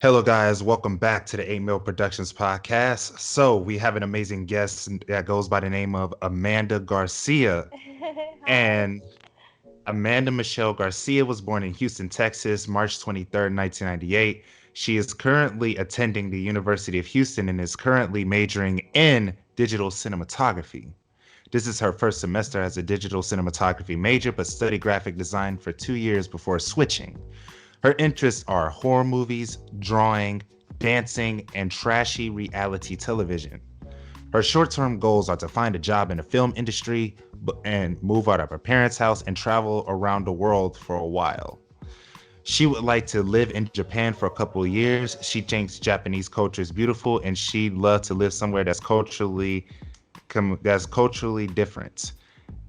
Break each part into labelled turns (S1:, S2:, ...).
S1: Hello, guys. Welcome back to the 8 Mil Productions podcast. So, we have an amazing guest that goes by the name of Amanda Garcia.
S2: Hi.
S1: And Amanda Michelle Garcia was born in Houston, Texas, March 23rd, 1998. She is currently attending the University of Houston and is currently majoring in digital cinematography. This is her first semester as a digital cinematography major, but studied graphic design for 2 years before switching. Her interests are horror movies, drawing, dancing, and trashy reality television. Her short term goals are to find a job in the film industry and move out of her parents' house and travel around the world for a while. She would like to live in Japan for a couple of years. She thinks Japanese culture is beautiful and she'd love to live somewhere that's culturally different.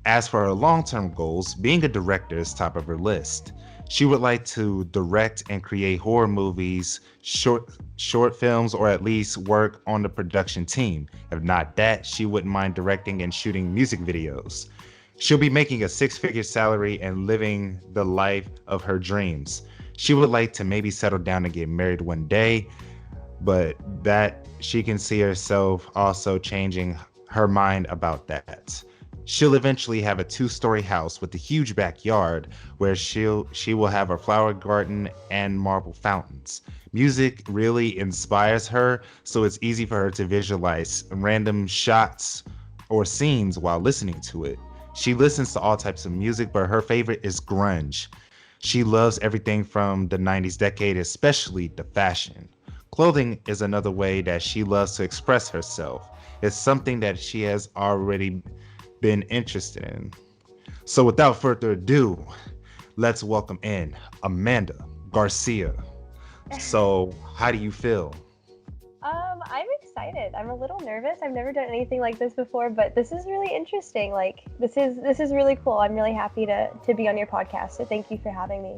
S1: As for her long term goals, being a director is top of her list. She would like to direct and create horror movies, short films, or at least work on the production team. If not that, she wouldn't mind directing and shooting music videos. She'll be making a six-figure salary and living the life of her dreams. She would like to maybe settle down and get married one day, but that she can see herself also changing her mind about that. She'll eventually have a two-story house with a huge backyard where she will have a flower garden and marble fountains. Music really inspires her, so it's easy for her to visualize random shots or scenes while listening to it. She listens to all types of music, but her favorite is grunge. She loves everything from the 90s decade, especially the fashion. Clothing is another way that she loves to express herself. It's something that she has already been interested in. So without further ado, let's welcome in Amanda Garcia. So, how do you feel?
S2: I'm excited. I'm a little nervous. I've never done anything like this before, but this is really interesting. Like this is really cool. I'm really happy to be on your podcast. So thank you for having me.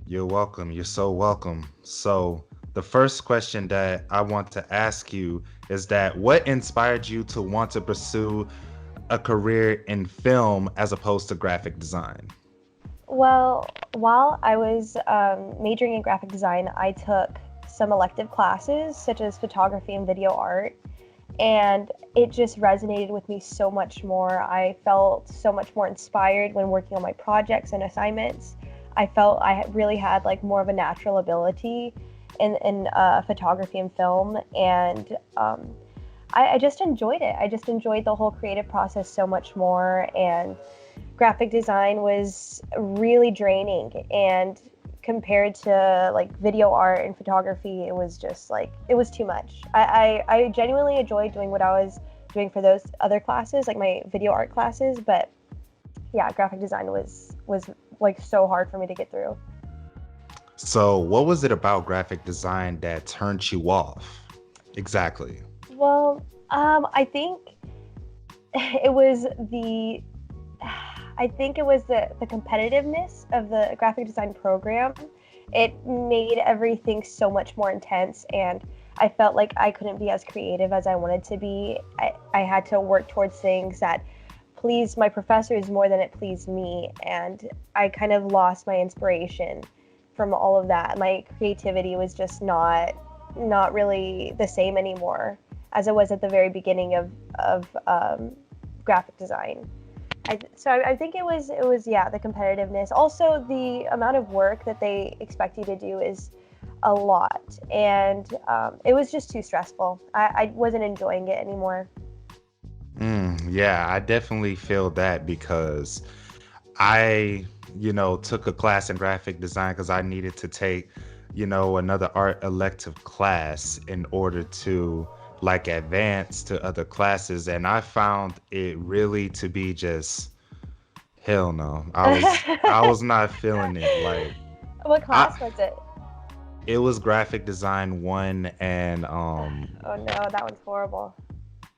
S1: You're welcome. You're so welcome. So, the first question that I want to ask you is that what inspired you to want to pursue a career in film as opposed to graphic design?
S2: Well, while I was majoring in graphic design, I took some elective classes such as photography and video art, and it just resonated with me so much more. I felt so much more inspired when working on my projects and assignments. I felt I really had like more of a natural ability in photography and film, and I just enjoyed it. I just enjoyed the whole creative process so much more, and graphic design was really draining, and compared to like video art and photography, it was just like it was too much. I genuinely enjoyed doing what I was doing for those other classes, like my video art classes, but yeah, graphic design was like so hard for me to get through.
S1: So, what was it about graphic design that turned you off? Exactly.
S2: Well, I think it was the I think it was the competitiveness of the graphic design program. It made everything so much more intense, and I felt like I couldn't be as creative as I wanted to be. I had to work towards things that pleased my professors more than it pleased me, and I kind of lost my inspiration from all of that. My creativity was just not really the same anymore as it was at the very beginning of graphic design. So I think it was yeah, the competitiveness. Also, the amount of work that they expect you to do is a lot, and it was just too stressful. I wasn't enjoying it anymore.
S1: Yeah, I definitely feel that because I took a class in graphic design because I needed to take another art elective class in order to like advance to other classes. And I found it really to be just hell no. I was not feeling it. Like
S2: What
S1: I
S2: class was it?
S1: it was graphic design one and
S2: Oh no, that one's horrible.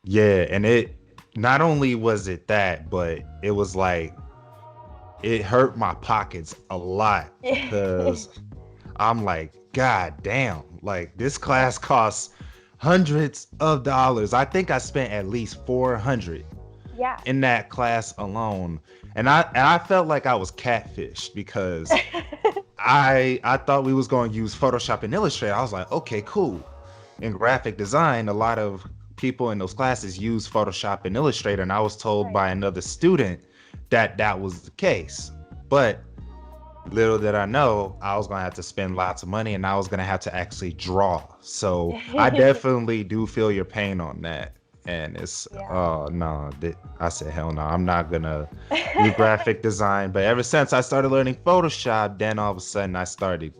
S1: yeah, and it not only was it that, but it was like it hurt my pockets a lot because I'm like, God damn, like this class costs hundreds of dollars. I think I spent at least 400
S2: Yeah.
S1: in that class alone. And I felt like I was catfished because I thought we was going to use Photoshop and Illustrator. I was like, okay, cool. In graphic design, a lot of people in those classes use Photoshop and Illustrator, and I was told
S2: Right.
S1: by another student that that was the case. But little did I know, I was gonna have to spend lots of money, and I was gonna have to actually draw. So I definitely do feel your pain on that. And it's
S2: Yeah.
S1: oh no, I said hell no, I'm not gonna do graphic design. But ever since I started learning Photoshop, then all of a sudden I started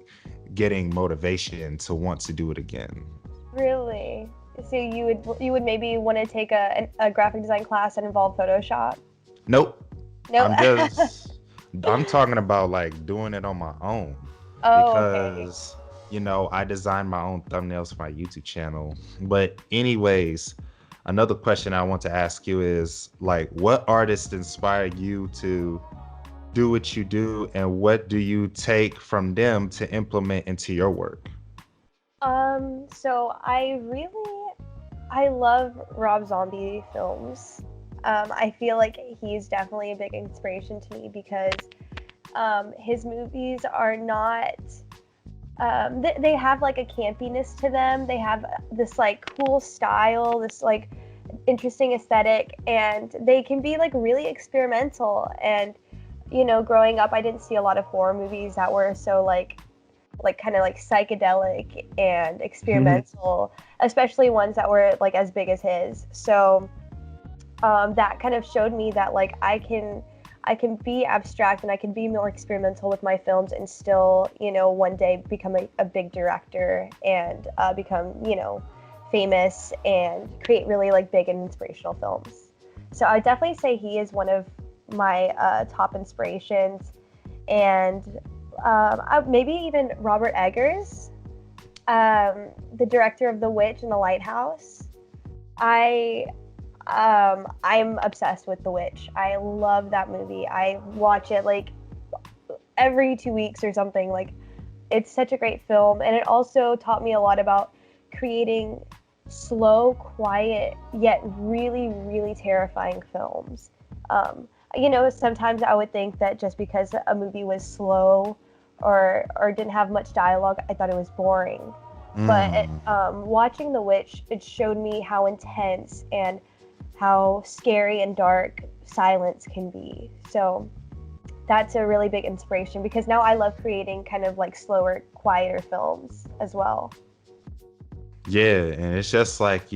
S1: getting motivation to want to do it again.
S2: Really? So you would maybe want to take a graphic design class that involved Photoshop?
S1: Nope.
S2: No.
S1: I'm talking about like doing it on my own
S2: Oh, okay.
S1: because I design my own thumbnails for my YouTube channel. But anyways, another question I want to ask you is like what artists inspire you to do what you do, and what do you take from them to implement into your work?
S2: So I love Rob Zombie films. I feel like he's definitely a big inspiration to me because his movies are not they have like a campiness to them. They have this like cool style, this like interesting aesthetic, and they can be like really experimental. And growing up, I didn't see a lot of horror movies that were so like kind of like psychedelic and experimental, especially ones that were like as big as his. So that kind of showed me that like I can be abstract and I can be more experimental with my films and still one day become a big director and become famous and create really like big and inspirational films. So I would definitely say he is one of my top inspirations. And maybe even Robert Eggers, the director of The Witch and The Lighthouse. I'm obsessed with The Witch. I love that movie. I watch it like every 2 weeks or something. Like, it's such a great film, and it also taught me a lot about creating slow, quiet, yet really, really terrifying films. Sometimes I would think that just because a movie was slow or didn't have much dialogue, I thought it was boring. But watching The Witch, it showed me how intense and how scary and dark silence can be. So that's a really big inspiration because now I love creating kind of like slower, quieter films as well.
S1: Yeah, and it's just like,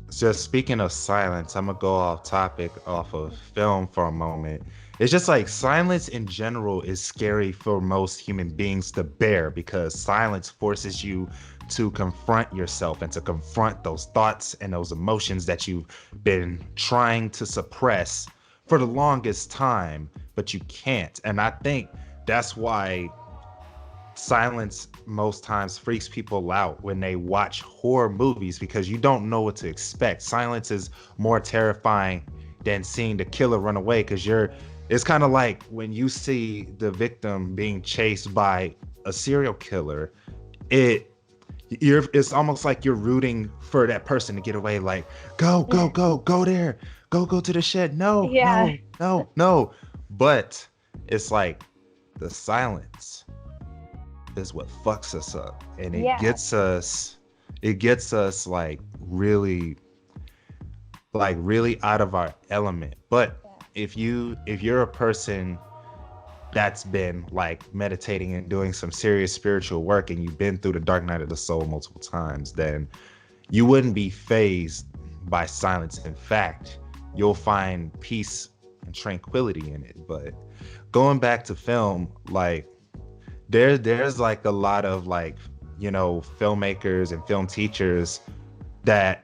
S1: just speaking of silence, I'm gonna go off topic off of film for a moment. It's just like silence in general is scary for most human beings to bear because silence forces you to confront yourself and to confront those thoughts and those emotions that you've been trying to suppress for the longest time, but you can't. And I think that's why silence most times freaks people out when they watch horror movies because you don't know what to expect. Silence is more terrifying than seeing the killer run away because it's kind of like when you see the victim being chased by a serial killer, it's almost like you're rooting for that person to get away, like go there, go to the shed, no
S2: Yeah.
S1: no no no. But it's like the silence is what fucks us up, and it
S2: Yeah.
S1: gets us like really out of our element. But if you're a person that's been like meditating and doing some serious spiritual work and you've been through the dark night of the soul multiple times, then you wouldn't be fazed by silence. In fact, you'll find peace and tranquility in it. But going back to film, like there's like a lot of like filmmakers and film teachers that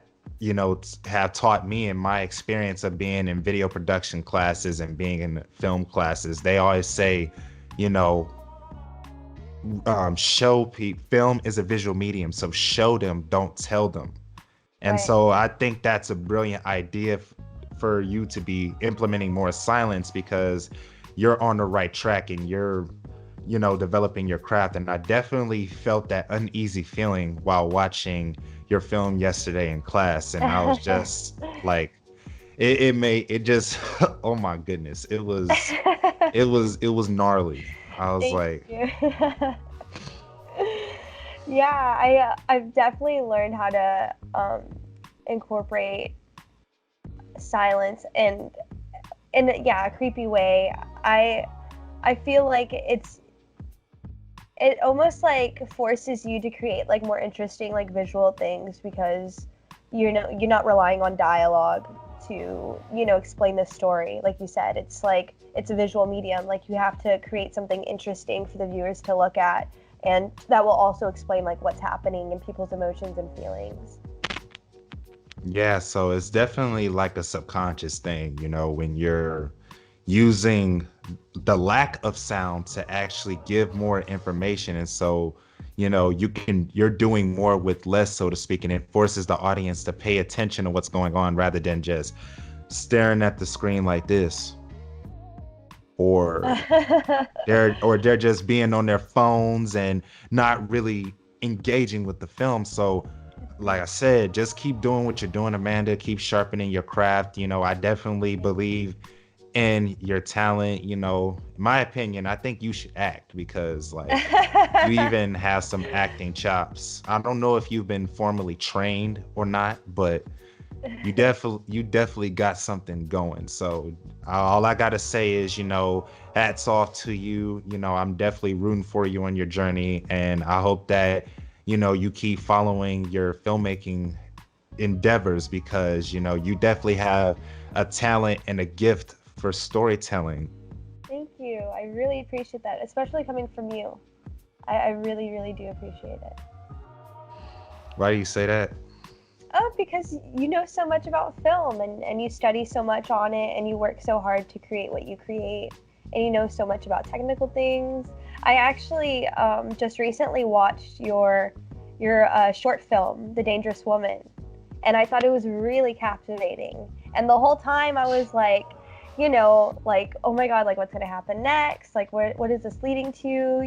S1: have taught me in my experience of being in video production classes and being in film classes. They always say, show people, film is a visual medium, so show them, don't tell them. And
S2: Right.
S1: so I think that's a brilliant idea for you to be implementing more silence because you're on the right track and you're developing your craft. And I definitely felt that uneasy feeling while watching your film yesterday in class, and I was just like, it just oh my goodness, it was gnarly. I was
S2: Thank
S1: like,
S2: you. Yeah, I've definitely learned how to incorporate silence and in a creepy way. I feel like it almost like forces you to create like more interesting like visual things because you're not relying on dialogue to explain the story. Like you said, it's like it's a visual medium. Like you have to create something interesting for the viewers to look at, and that will also explain like what's happening in people's emotions and feelings.
S1: yeah, so it's definitely like a subconscious thing, when you're using the lack of sound to actually give more information. And so, you're doing more with less, so to speak, and it forces the audience to pay attention to what's going on rather than just staring at the screen like this, or they're just being on their phones and not really engaging with the film. So like I said, just keep doing what you're doing, Amanda. Keep sharpening your craft. I definitely believe in your talent. In my opinion, I think you should act because like you even have some acting chops. I don't know if you've been formally trained or not, but you definitely got something going. So all I gotta say is, hats off to you. I'm definitely rooting for you on your journey, and I hope that you keep following your filmmaking endeavors because you definitely have a talent and a gift for storytelling.
S2: Thank you. I really appreciate that, especially coming from you. I really, really do appreciate it.
S1: Why do you say that?
S2: Oh, because you know so much about film and you study so much on it and you work so hard to create what you create and you know so much about technical things. I actually just recently watched your short film, The Dangerous Woman, and I thought it was really captivating. And the whole time I was like, like, oh my God, like what's gonna happen next? Like what is this leading to?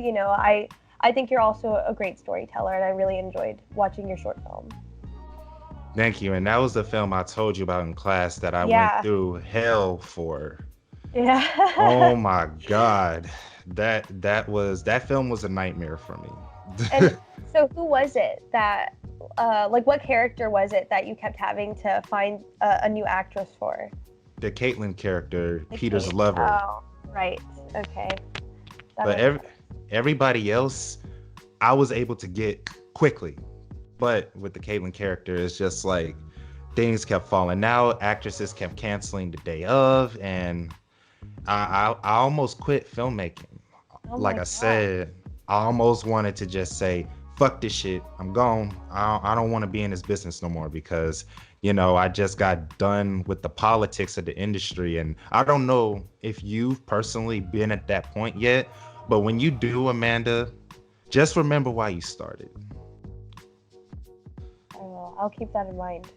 S2: I think you're also a great storyteller and I really enjoyed watching your short film.
S1: Thank you. And that was the film I told you about in class that I went
S2: Yeah.
S1: through hell for.
S2: Yeah.
S1: Oh my God. That film was a nightmare for me.
S2: And so who was it that like what character was it that you kept having to find a new actress for?
S1: The Caitlyn character,
S2: The
S1: Peter's
S2: Kate.
S1: lover.
S2: Oh, right. Okay. That
S1: But
S2: makes sense.
S1: everybody else I was able to get quickly. But with the Caitlyn character, it's just like things kept falling out. Actresses kept canceling the day of, and I almost quit filmmaking.
S2: Oh
S1: Like
S2: my
S1: I
S2: God.
S1: said, I almost wanted to just say, fuck this shit. I'm gone. I don't want to be in this business no more because, I just got done with the politics of the industry. And I don't know if you've personally been at that point yet, but when you do, Amanda, just remember why you started.
S2: I will. I'll keep that in mind.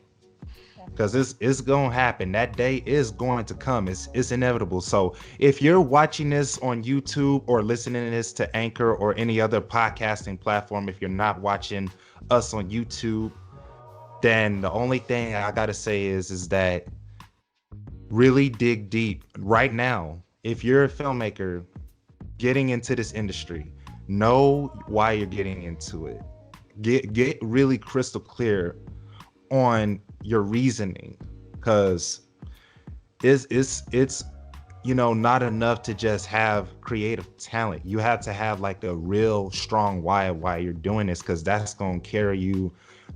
S1: Because
S2: Definitely.
S1: it's gonna happen. That day is going to come. It's inevitable. So if you're watching this on YouTube or listening to this to Anchor or any other podcasting platform, if you're not watching us on YouTube, then the only thing I gotta say is that really dig deep right now. If you're a filmmaker getting into this industry, know why you're getting into it. Get really crystal clear on your reasoning, because it's not enough to just have creative talent. You have to have like a real strong why you're doing this, because that's going to carry you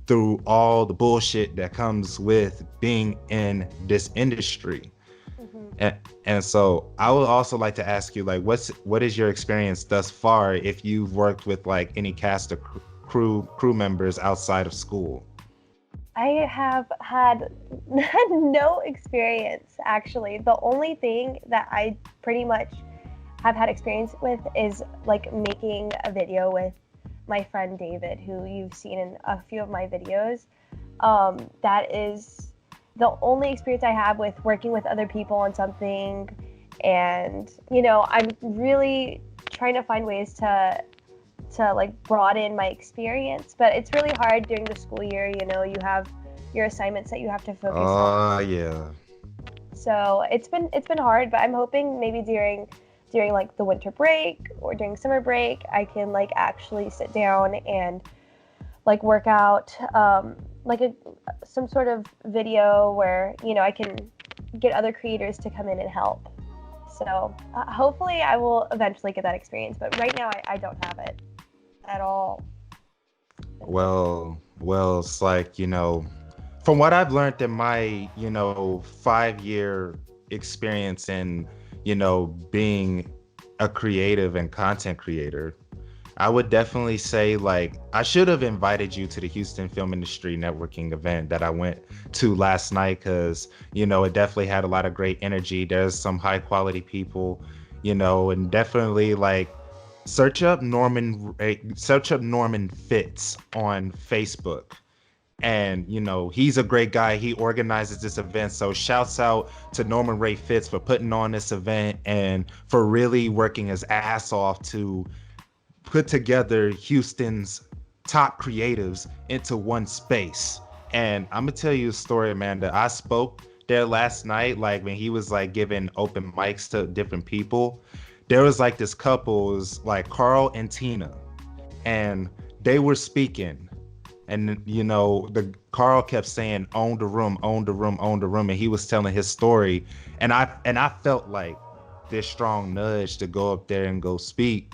S1: through all the bullshit that comes with being in this industry.
S2: Hmm.
S1: And so I would also like to ask you, like, what is your experience thus far, if you've worked with like any cast or crew members outside of school?
S2: I have had no experience actually. The only thing that I pretty much have had experience with is like making a video with my friend David, who you've seen in a few of my videos. That is the only experience I have with working with other people on something. And, I'm really trying to find ways to like broaden my experience, but it's really hard during the school year. You have your assignments that you have to focus on.
S1: Oh yeah.
S2: So it's been hard, but I'm hoping maybe during like the winter break or during summer break, I can like actually sit down and like work out like some sort of video where, you know, I can get other creators to come in and help. So hopefully I will eventually get that experience, but right now I don't have it at all.
S1: Well, it's like, you know, from what I've learned in my, you know, 5 year experience in, you know, being a creative and content creator, I would definitely say like I should have invited you to the Houston Film Industry Networking event that I went to last night because, you know, it definitely had a lot of great energy. There's some high quality people, you know, and definitely like search up Norman Fitz on Facebook. And you know, he's a great guy. He organizes this event. So shouts out to Norman Ray Fitz for putting on this event and for really working his ass off to put together Houston's top creatives into one space. And I'm gonna tell you a story, Amanda. I spoke there last night, like when he was like giving open mics to different people. There was like this couple, it was like Carl and Tina, and they were speaking. And you know, the Carl kept saying, "Own the room, own the room, own the room," and he was telling his story. And I felt like this strong nudge to go up there and go speak.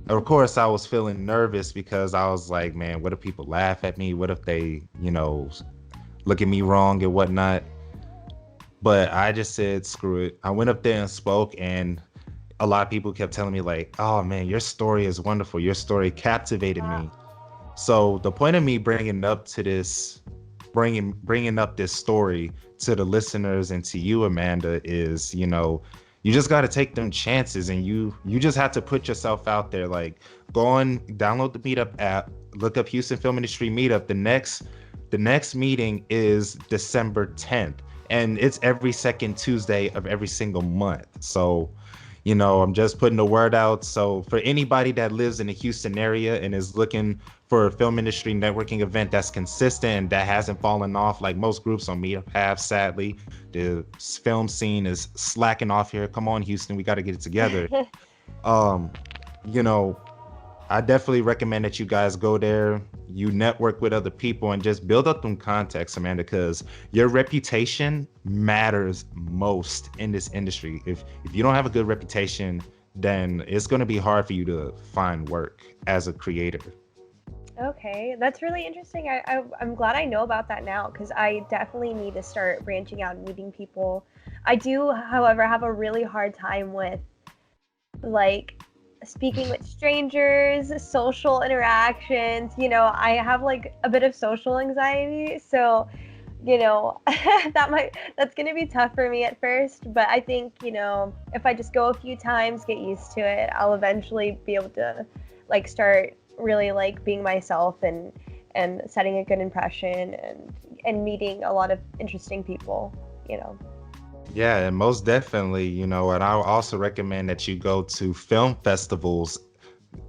S1: Of course, I was feeling nervous because I was like, man, what if people laugh at me? What if they, you know, look at me wrong and whatnot? But I just said, screw it. I went up there and spoke, and a lot of people kept telling me, like, oh man, your story is wonderful. Your story captivated me. So the point of me bringing up this story to the listeners and to you, Amanda, is, you know, you just got to take them chances, and you just have to put yourself out there. Like, go on, download the Meetup app, look up Houston Film Industry Meetup. The next meeting is December 10th, and it's every second Tuesday of every single month. So, you know, I'm just putting the word out. So for anybody that lives in the Houston area and is looking for a film industry networking event that's consistent and that hasn't fallen off like most groups on Meetup have, sadly, the film scene is slacking off here. Come on, Houston, we got to get it together. Um, you know, I definitely recommend that you guys go there, you network with other people, and just build up them contacts, Amanda, because your reputation matters most in this industry. If you don't have a good reputation, then it's going to be hard for you to find work as a creator.
S2: Okay, that's really interesting. I'm glad I know about that now because I definitely need to start branching out and meeting people. I do, however, have a really hard time with like speaking with strangers, social interactions. You know, I have like a bit of social anxiety, so you know, that's gonna be tough for me at first. But I think, you know, if I just go a few times, get used to it, I'll eventually be able to like start really like being myself and setting a good impression and meeting a lot of interesting people, you know.
S1: Yeah, and most definitely, you know, and I also recommend that you go to film festivals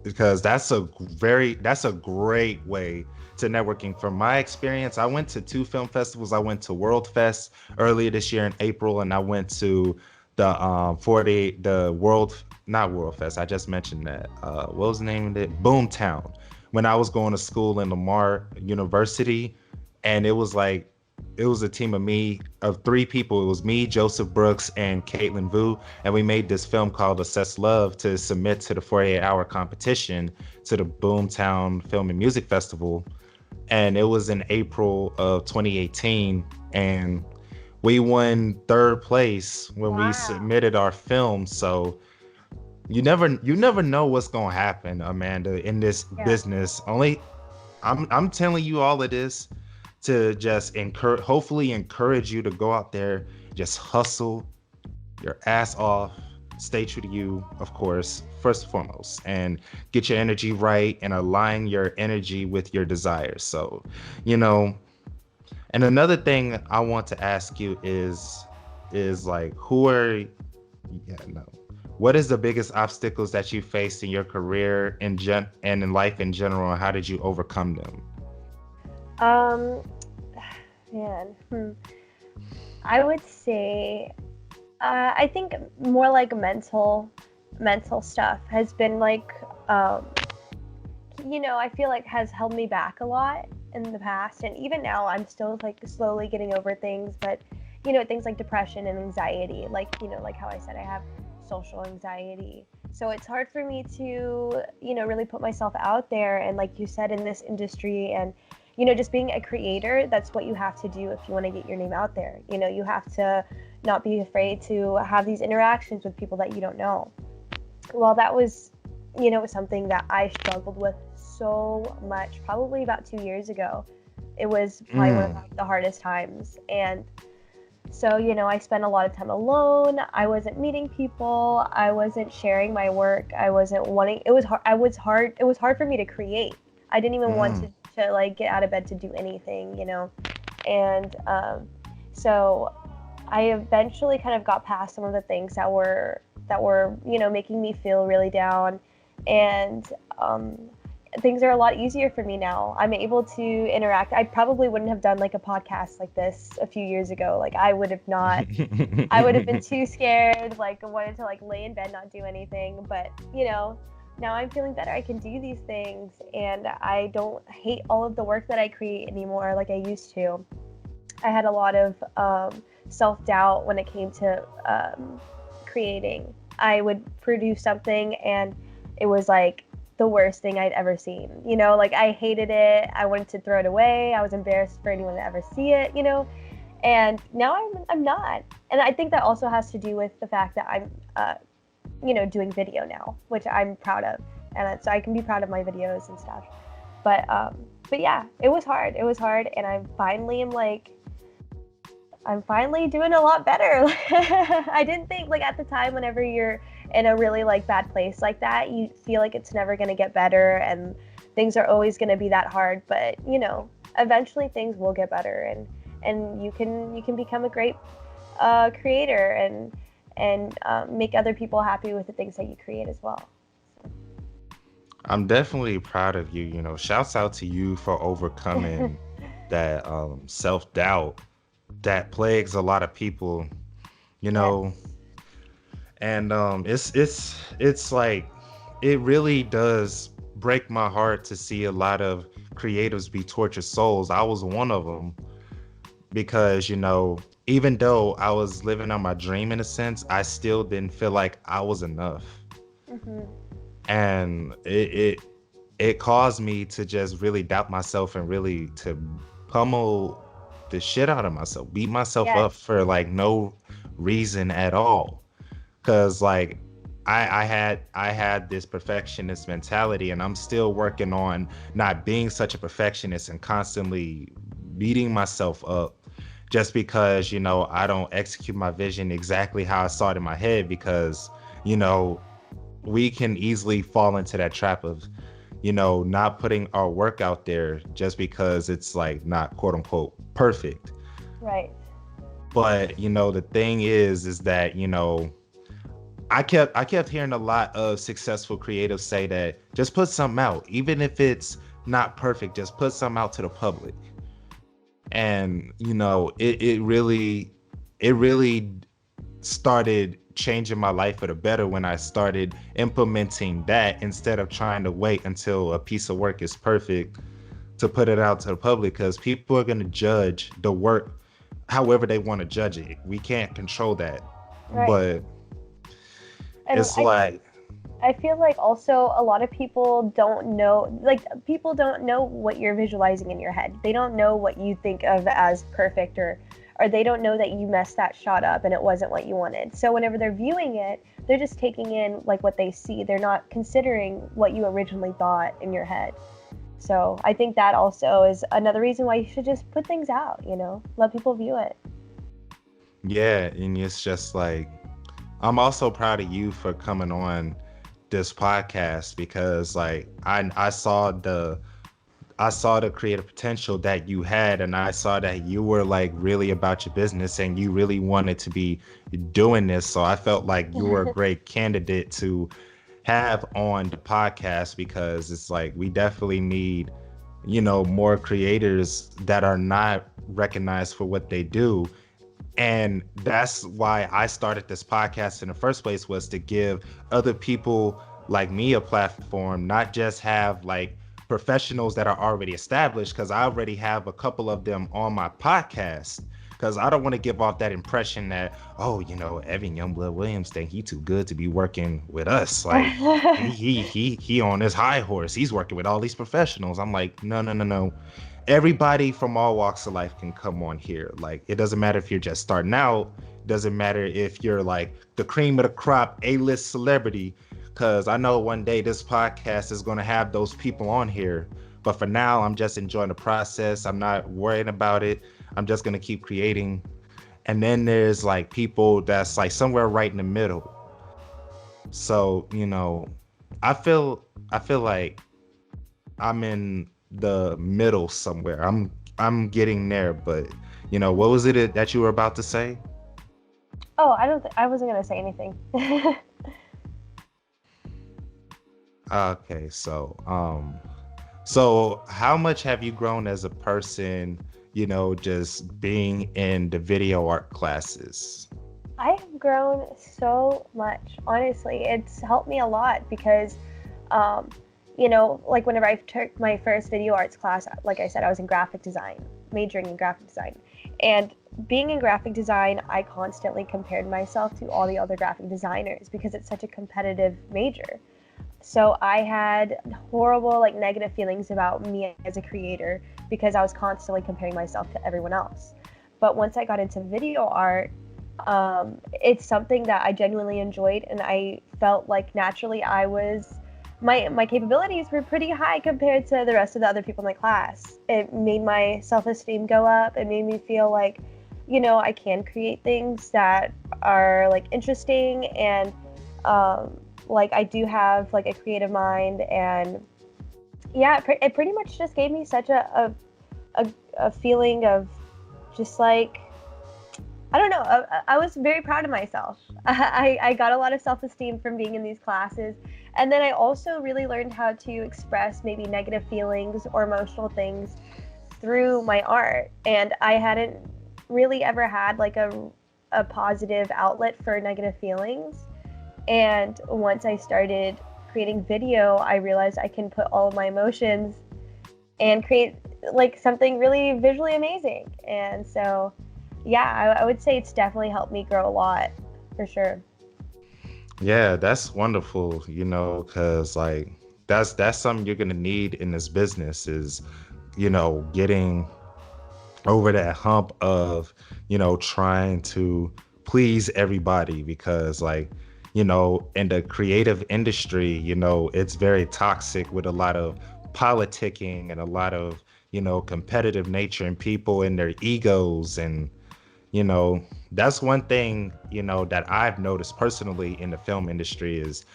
S1: because that's a great way to networking. From my experience, I went to two film festivals. I went to World Fest earlier this year in April, and I went to the World, not World Fest. I just mentioned that. What was the name of it? Boomtown. When I was going to school in Lamar University, and it was a team of three people. It was me, Joseph Brooks, and Caitlin Vu, and we made this film called Assess Love to submit to the 48-hour competition to the Boomtown Film and Music Festival. And it was in April of 2018, and we won third place when we
S2: Wow.
S1: submitted our film. So you never know what's gonna happen, Amanda, in this
S2: Yeah.
S1: business. Only I'm telling you all of this to just hopefully encourage you to go out there, just hustle your ass off, stay true to you, of course, first and foremost, and get your energy right and align your energy with your desires. So, you know, and another thing I want to ask you is like, yeah, no. What is the biggest obstacles that you faced in your career and in life in general, and how did you overcome them?
S2: Um, man, I would say, I think more like mental stuff has been like, I feel like has held me back a lot in the past, and even now I'm still like slowly getting over things. But things like depression and anxiety, like like how I said, I have social anxiety, so it's hard for me to really put myself out there. And like you said, in this industry, and just being a creator, that's what you have to do if you want to get your name out there. You have to not be afraid to have these interactions with people that you don't know. Well, that was something that I struggled with so much, probably about 2 years ago. It was probably one of the hardest times. And so, I spent a lot of time alone. I wasn't meeting people. I wasn't sharing my work. I wasn't wanting, it was hard. It was hard for me to create. I didn't even want to like get out of bed to do anything, And so I eventually kind of got past some of the things that were making me feel really down. And things are a lot easier for me now. I'm able to interact. I probably wouldn't have done like a podcast like this a few years ago. Like I would have not. I would have been too scared. Like I wanted to like lay in bed, not do anything. But now I'm feeling better. I can do these things, and I don't hate all of the work that I create anymore like I used to. I had a lot of self-doubt when it came to creating. I would produce something and it was like the worst thing I'd ever seen. Like I hated it. I wanted to throw it away. I was embarrassed for anyone to ever see it, And now I'm not. And I think that also has to do with the fact that I'm doing video now, which I'm proud of. And so I can be proud of my videos and stuff. But yeah, it was hard. It was hard, and I'm finally doing a lot better. I didn't think, like, at the time, whenever you're in a really like bad place like that, you feel like it's never going to get better and things are always going to be that hard. But eventually things will get better, and you can become a great creator and make other people happy with the things that you create as well.
S1: I'm definitely proud of you. Shouts out to you for overcoming that self-doubt that plagues a lot of people,
S2: Yes.
S1: and it's like, it really does break my heart to see a lot of creatives be tortured souls. I was one of them, because even though I was living on my dream in a sense, I still didn't feel like I was enough. And it caused me to just really doubt myself and really to pummel the shit out of myself, beat myself up for like no reason at all. Cause like I had this perfectionist mentality, and I'm still working on not being such a perfectionist and constantly beating myself up just because I don't execute my vision exactly how I saw it in my head. Because we can easily fall into that trap of not putting our work out there just because it's like not quote unquote perfect.
S2: Right.
S1: But the thing is that I kept hearing a lot of successful creatives say that just put something out, even if it's not perfect, just put something out to the public. And it really started changing my life for the better when I started implementing that, instead of trying to wait until a piece of work is perfect to put it out to the public. Because people are going to judge the work however they want to judge it. We can't control that.
S2: Right.
S1: But it's
S2: I feel like also a lot of people don't know, like, people don't know what you're visualizing in your head. They don't know what you think of as perfect, or they don't know that you messed that shot up and it wasn't what you wanted. So whenever they're viewing it, they're just taking in like what they see. They're not considering what you originally thought in your head. So I think that also is another reason why you should just put things out, let people view it.
S1: Yeah, and it's just like, I'm also proud of you for coming on this podcast, because like I saw the creative potential that you had, and I saw that you were like really about your business and you really wanted to be doing this. So I felt like you were a great candidate to have on the podcast, because it's like we definitely need more creators that are not recognized for what they do, And that's why I started this podcast in the first place, was to give other people like me a platform, not just have like professionals that are already established, because I already have a couple of them on my podcast. Because I don't want to give off that impression that, oh, Evan Youngblood Williams think he too good to be working with us. Like he on his high horse. He's working with all these professionals. I'm like, no, no, no, no. Everybody from all walks of life can come on here. Like, it doesn't matter if you're just starting out. It doesn't matter if you're like the cream of the crop, A-list celebrity. Because I know one day this podcast is going to have those people on here. But for now, I'm just enjoying the process. I'm not worrying about it. I'm just going to keep creating. And then there's like people that's like somewhere right in the middle. So, I feel like I'm in the middle somewhere. I'm getting there, but what was it that you were about to say?
S2: Oh, I wasn't gonna say anything.
S1: Okay, so how much have you grown as a person, just being in the video art classes?
S2: I've grown so much. Honestly, it's helped me a lot because, like whenever I took my first video arts class, like I said, I was in graphic design, majoring in graphic design. And being in graphic design, I constantly compared myself to all the other graphic designers because it's such a competitive major. So I had horrible, like negative feelings about me as a creator because I was constantly comparing myself to everyone else. But once I got into video art, it's something that I genuinely enjoyed, and I felt like naturally my capabilities were pretty high compared to the rest of the other people in my class. It made my self-esteem go up. It made me feel like, I can create things that are like interesting, and like I do have like a creative mind. And yeah, it pretty much just gave me such a feeling of just like, I don't know. I was very proud of myself. I got a lot of self-esteem from being in these classes. And then I also really learned how to express maybe negative feelings or emotional things through my art. And I hadn't really ever had like a positive outlet for negative feelings. And once I started creating video, I realized I can put all of my emotions and create like something really visually amazing. And so yeah, I would say it's definitely helped me grow a lot, for sure.
S1: Yeah, that's wonderful, because like that's something you're gonna need in this business is, getting over that hump of, trying to please everybody, because like, in the creative industry, it's very toxic with a lot of politicking and a lot of, competitive nature and people and their egos. And that's one thing, that I've noticed personally in the film industry is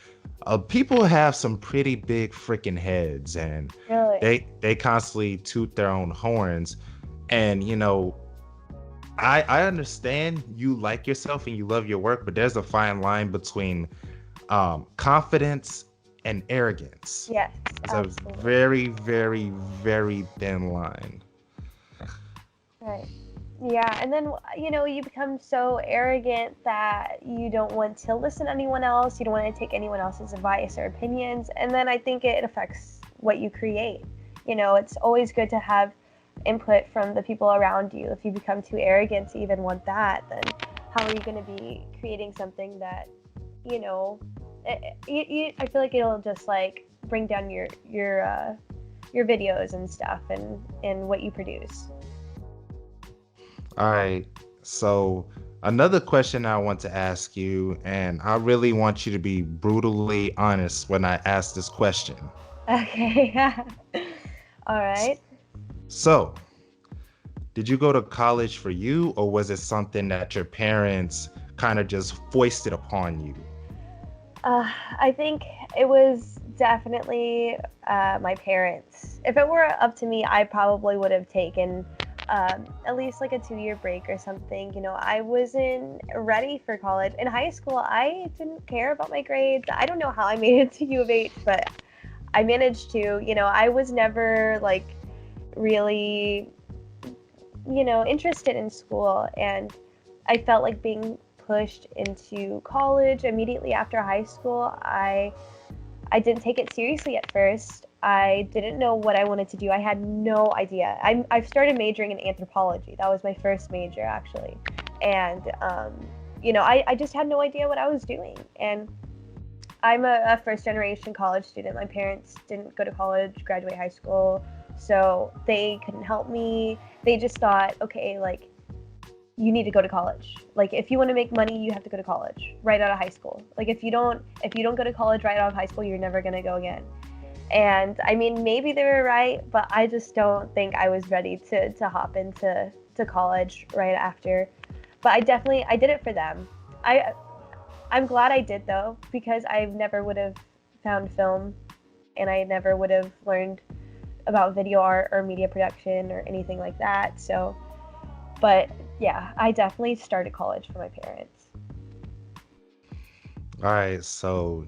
S1: people have some pretty big freaking heads, and
S2: Really?
S1: they constantly toot their own horns. And, I understand you like yourself and you love your work, but there's a fine line between confidence and arrogance.
S2: Yes,
S1: It's a
S2: absolutely.
S1: very, very, very thin line.
S2: Right. Yeah, and then you become so arrogant that you don't want to listen to anyone else. You don't want to take anyone else's advice or opinions, and then I think it affects what you create. It's always good to have input from the people around you. If you become too arrogant to even want that, then how are you going to be creating something that, I feel like it'll just like bring down your videos and stuff and what you produce.
S1: All right. So another question I want to ask you, and I really want you to be brutally honest when I ask this question.
S2: Okay. All right.
S1: So, did you go to college for you, or was it something that your parents kind of just foisted upon you?
S2: I think it was definitely my parents. If it were up to me, I probably would have taken at least like a 2-year break or something. I wasn't ready for college. In high school, I didn't care about my grades. I don't know how I made it to U of H, but I managed to. I was never like really, interested in school. And I felt like being pushed into college immediately after high school. I didn't take it seriously at first. I didn't know what I wanted to do. I had no idea. I've started majoring in anthropology. That was my first major, actually. And, I just had no idea what I was doing. And I'm a first-generation college student. My parents didn't go to college, graduate high school, so they couldn't help me. They just thought, okay, like, you need to go to college. Like, if you want to make money, you have to go to college right out of high school. Like, if you don't go to college right out of high school, you're never going to go again. And I mean, maybe they were right, but I just don't think I was ready to hop into college right after. But I did it for them. I'm glad I did, though, because I never would have found film, and I never would have learned about video art or media production or anything like that. So, but yeah, I definitely started college for my parents.
S1: All right, so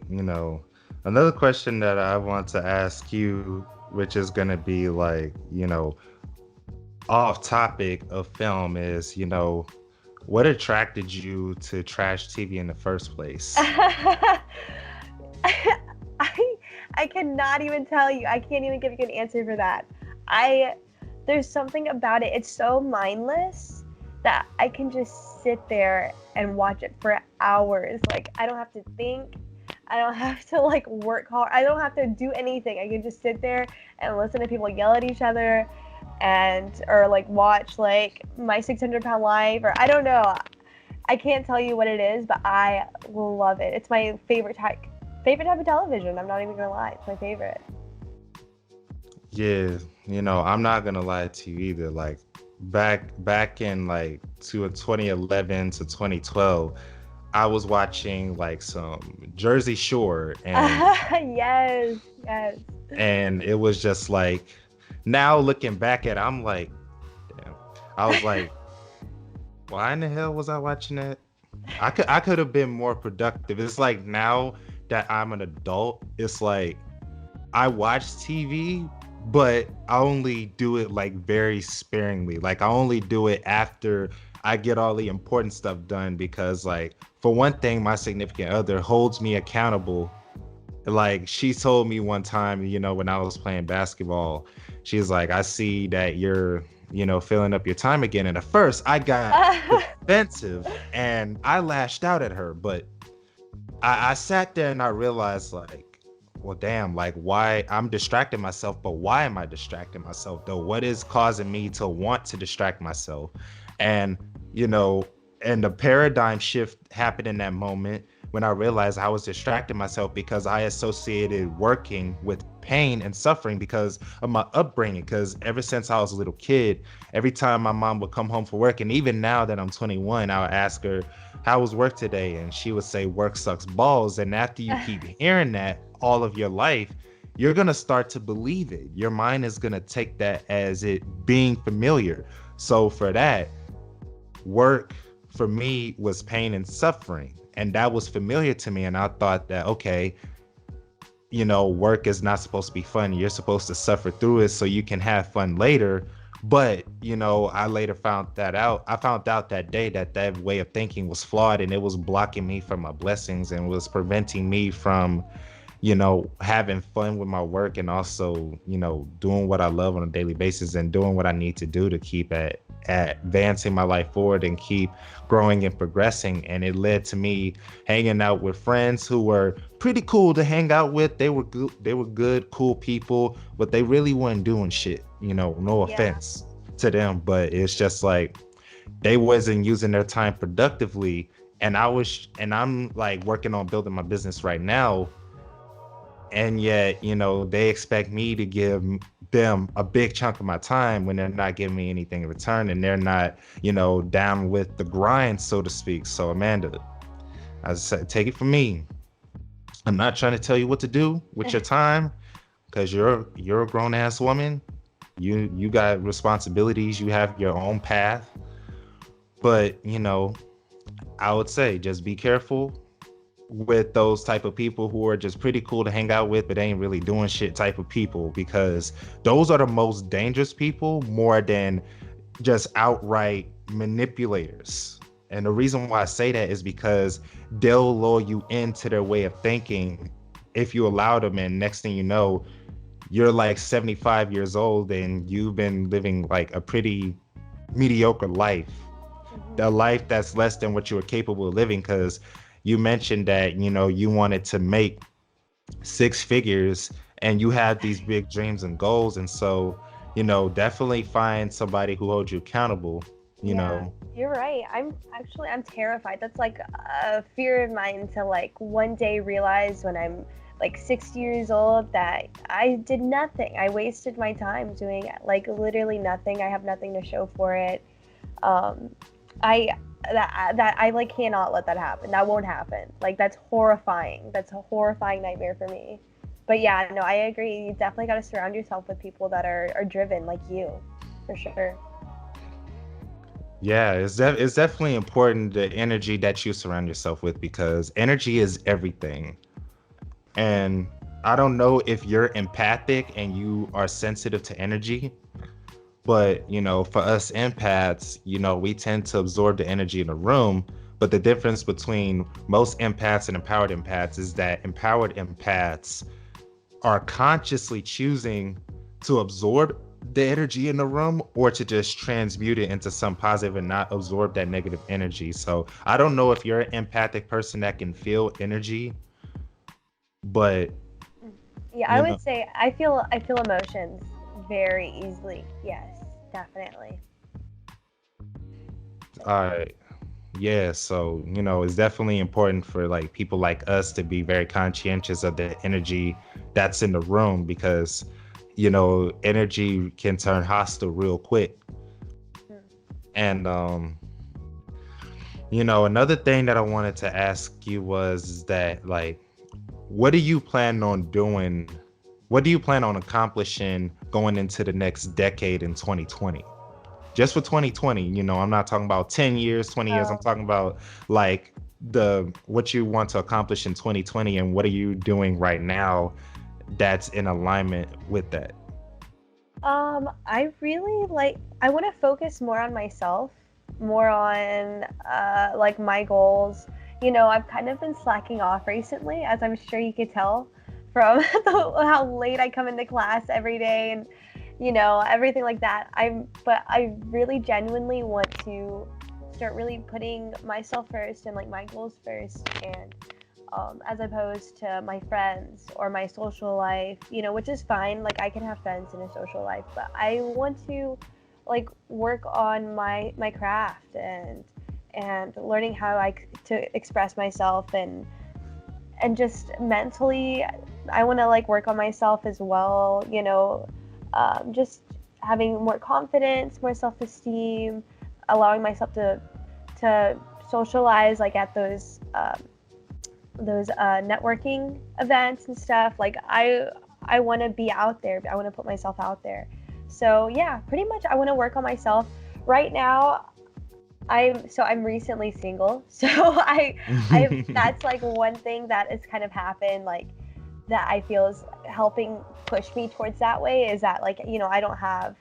S1: another question that I want to ask you, which is going to be like, off topic of film, is what attracted you to trash TV in the first place?
S2: I cannot even tell you. I can't even give you an answer for that. There's something about it. It's so mindless that I can just sit there and watch it for hours. Like, I don't have to think. I don't have to like work hard. I don't have to do anything. I can just sit there and listen to people yell at each other or like watch like My 600-Pound Life, or I don't know. I can't tell you what it is, but I love it. It's my favorite type of television. I'm not even gonna lie. It's my favorite.
S1: Yeah, I'm not gonna lie to you either. Like back in like 2011 to 2012, I was watching like some Jersey Shore, and
S2: yes.
S1: And it was just like, now looking back at it, I'm like, damn. I was like, why in the hell was I watching that? I could have been more productive. It's like, now that I'm an adult, it's like I watch TV, but I only do it like very sparingly. Like, I only do it after I get all the important stuff done, because like, for one thing, my significant other holds me accountable. Like, she told me one time, when I was playing basketball, she's like, I see that you're, filling up your time again. And at first I got defensive and I lashed out at her, but I sat there and I realized, like, well, damn, like, why I'm distracting myself, but why am I distracting myself though? What is causing me to want to distract myself? And, and the paradigm shift happened in that moment when I realized I was distracting myself because I associated working with pain and suffering because of my upbringing. Because ever since I was a little kid, every time my mom would come home from work, and even now that I'm 21, I would ask her, how was work today? And she would say, work sucks balls. And after you keep hearing that all of your life, you're going to start to believe it. Your mind is going to take that as it being familiar. So for that, work for me was pain and suffering. And that was familiar to me. And I thought that, okay, work is not supposed to be fun. You're supposed to suffer through it so you can have fun later. But, I later found that out. I found out that day that way of thinking was flawed, and it was blocking me from my blessings and was preventing me from, having fun with my work, and also, doing what I love on a daily basis and doing what I need to do to keep advancing my life forward and keep growing and progressing. And it led to me hanging out with friends who were pretty cool to hang out with. They were good, cool people, but they really weren't doing shit. No offense to them, but it's just like they wasn't using their time productively. And I'm like working on building my business right now. And yet, they expect me to give them a big chunk of my time when they're not giving me anything in return, and they're not, down with the grind, so to speak. So Amanda, I said, take it from me. I'm not trying to tell you what to do with your time, because you're a grown ass woman. You got responsibilities. You have your own path. But, I would say just be careful with those type of people who are just pretty cool to hang out with, but ain't really doing shit type of people, because those are the most dangerous people, more than just outright manipulators. And the reason why I say that is because they'll lure you into their way of thinking if you allow them. And next thing you know, you're like 75 years old and you've been living like a pretty mediocre life, a life that's less than what you were capable of living. Because you mentioned that, you know, you wanted to make six figures and you have these big dreams and goals. And so, you know, definitely find somebody who holds you accountable, you
S2: Yeah,
S1: know.
S2: you're right. I'm terrified. That's like a fear of mine to like one day realize when I'm like 60 years old that I did nothing. I wasted my time doing like literally nothing. I have nothing to show for it. Um, I that I like cannot let that happen. That won't happen. Like that's horrifying. That's a horrifying nightmare for me. But yeah, no, I agree. You definitely got to surround yourself with people that are driven like you, for sure.
S1: Yeah, it's definitely important the energy that you surround yourself with because energy is everything. And I don't know if you're empathic and you are sensitive to energy, but you know, for us empaths, you know, we tend to absorb the energy in the room. But the difference between most empaths and empowered empaths is that empowered empaths are consciously choosing to absorb the energy in the room or to just transmute it into some positive and not absorb that negative energy. So I don't know if you're an empathic person that can feel energy, but
S2: Yeah, I
S1: you know,
S2: would say I feel emotions very easily. Yes, definitely.
S1: uh yeah, so you know, it's definitely important for like people like us to be very conscientious of the energy that's in the room because you know, energy can turn hostile real quick.
S2: Mm.
S1: And you know, another thing that I wanted to ask you was that, like, what do you plan on doing? What do you plan on accomplishing going into the next decade in 2020? Just for 2020, you know, I'm not talking about 10 years, 20 years. I'm
S2: Oh,
S1: talking about like the what you want to accomplish in 2020 and what are you doing right now that's in alignment with that?
S2: I really like I want to focus more on myself, more on like my goals. You know, I've kind of been slacking off recently, as I'm sure you could tell from how late I come into class every day and you know, everything like that. But I really genuinely want to start really putting myself first and like my goals first and as opposed to my friends or my social life, you know, which is fine. Like I can have friends in a social life, but I want to like work on my craft and learning how to express myself and just mentally, I want to like work on myself as well. You know, just having more confidence, more self esteem, allowing myself to socialize like at those networking events and stuff. Like I want to be out there. I want to put myself out there. So yeah, pretty much I want to work on myself. Right now, I'm recently single. So I that's like one thing that has kind of happened like that I feel is helping push me towards that way is that like, you know, I don't have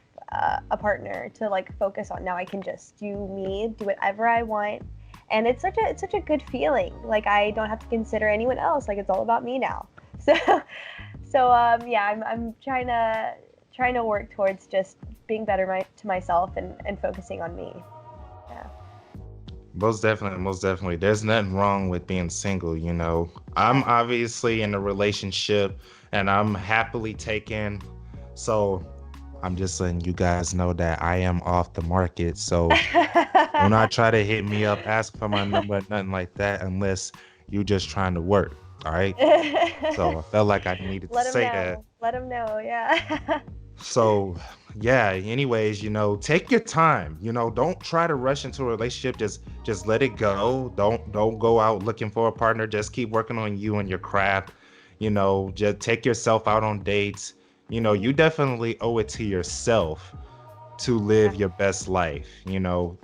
S2: a partner to like focus on. Now I can just do me, do whatever I want, and it's such a good feeling. Like I don't have to consider anyone else. Like it's all about me now. So yeah, I'm trying to work towards just being better to myself and focusing on me. Yeah.
S1: Most definitely, most definitely. There's nothing wrong with being single, you know. I'm
S2: Yeah.
S1: obviously in a relationship and I'm happily taken. So I'm just letting you guys know that I am off the market. So do not try to hit me up, ask for my number, nothing like that, unless you just trying to work. All right. So I felt like I needed to
S2: Let him
S1: say that.
S2: know. Let him know. Yeah.
S1: So yeah, anyways, you know, take your time. You know, don't try to rush into a relationship. Just let it go. Don't go out looking for a partner. Just keep working on you and your craft. You know, just take yourself out on dates. You know,
S2: Mhm.
S1: you definitely owe it to yourself to
S2: Yeah.
S1: live your best life. You know,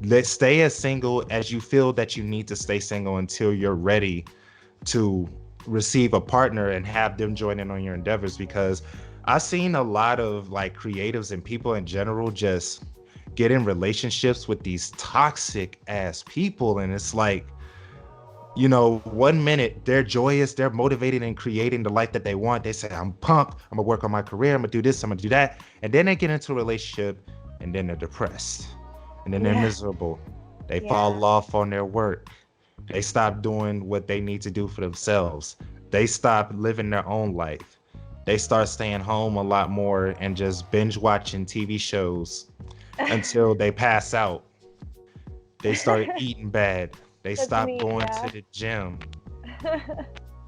S1: let's stay as single as you feel that you need to stay single until you're ready to receive a partner and have them join in on your endeavors, because I've seen a lot of like creatives and people in general just get in relationships with these toxic ass people, and it's like, you know, one minute they're joyous, they're motivated and creating the life that they want. They say, I'm pumped, I'm gonna work on my career, I'm gonna do this, I'm gonna do that. And then they get into a relationship and then they're depressed. And then they're
S2: Yeah.
S1: miserable. They
S2: Yeah.
S1: fall off on their work. They stop doing what they need to do for themselves. They stop living their own life. They start staying home a lot more and just binge watching TV shows until they pass out. They start eating bad. They
S2: That's
S1: stop
S2: me,
S1: going
S2: yeah.
S1: to the gym.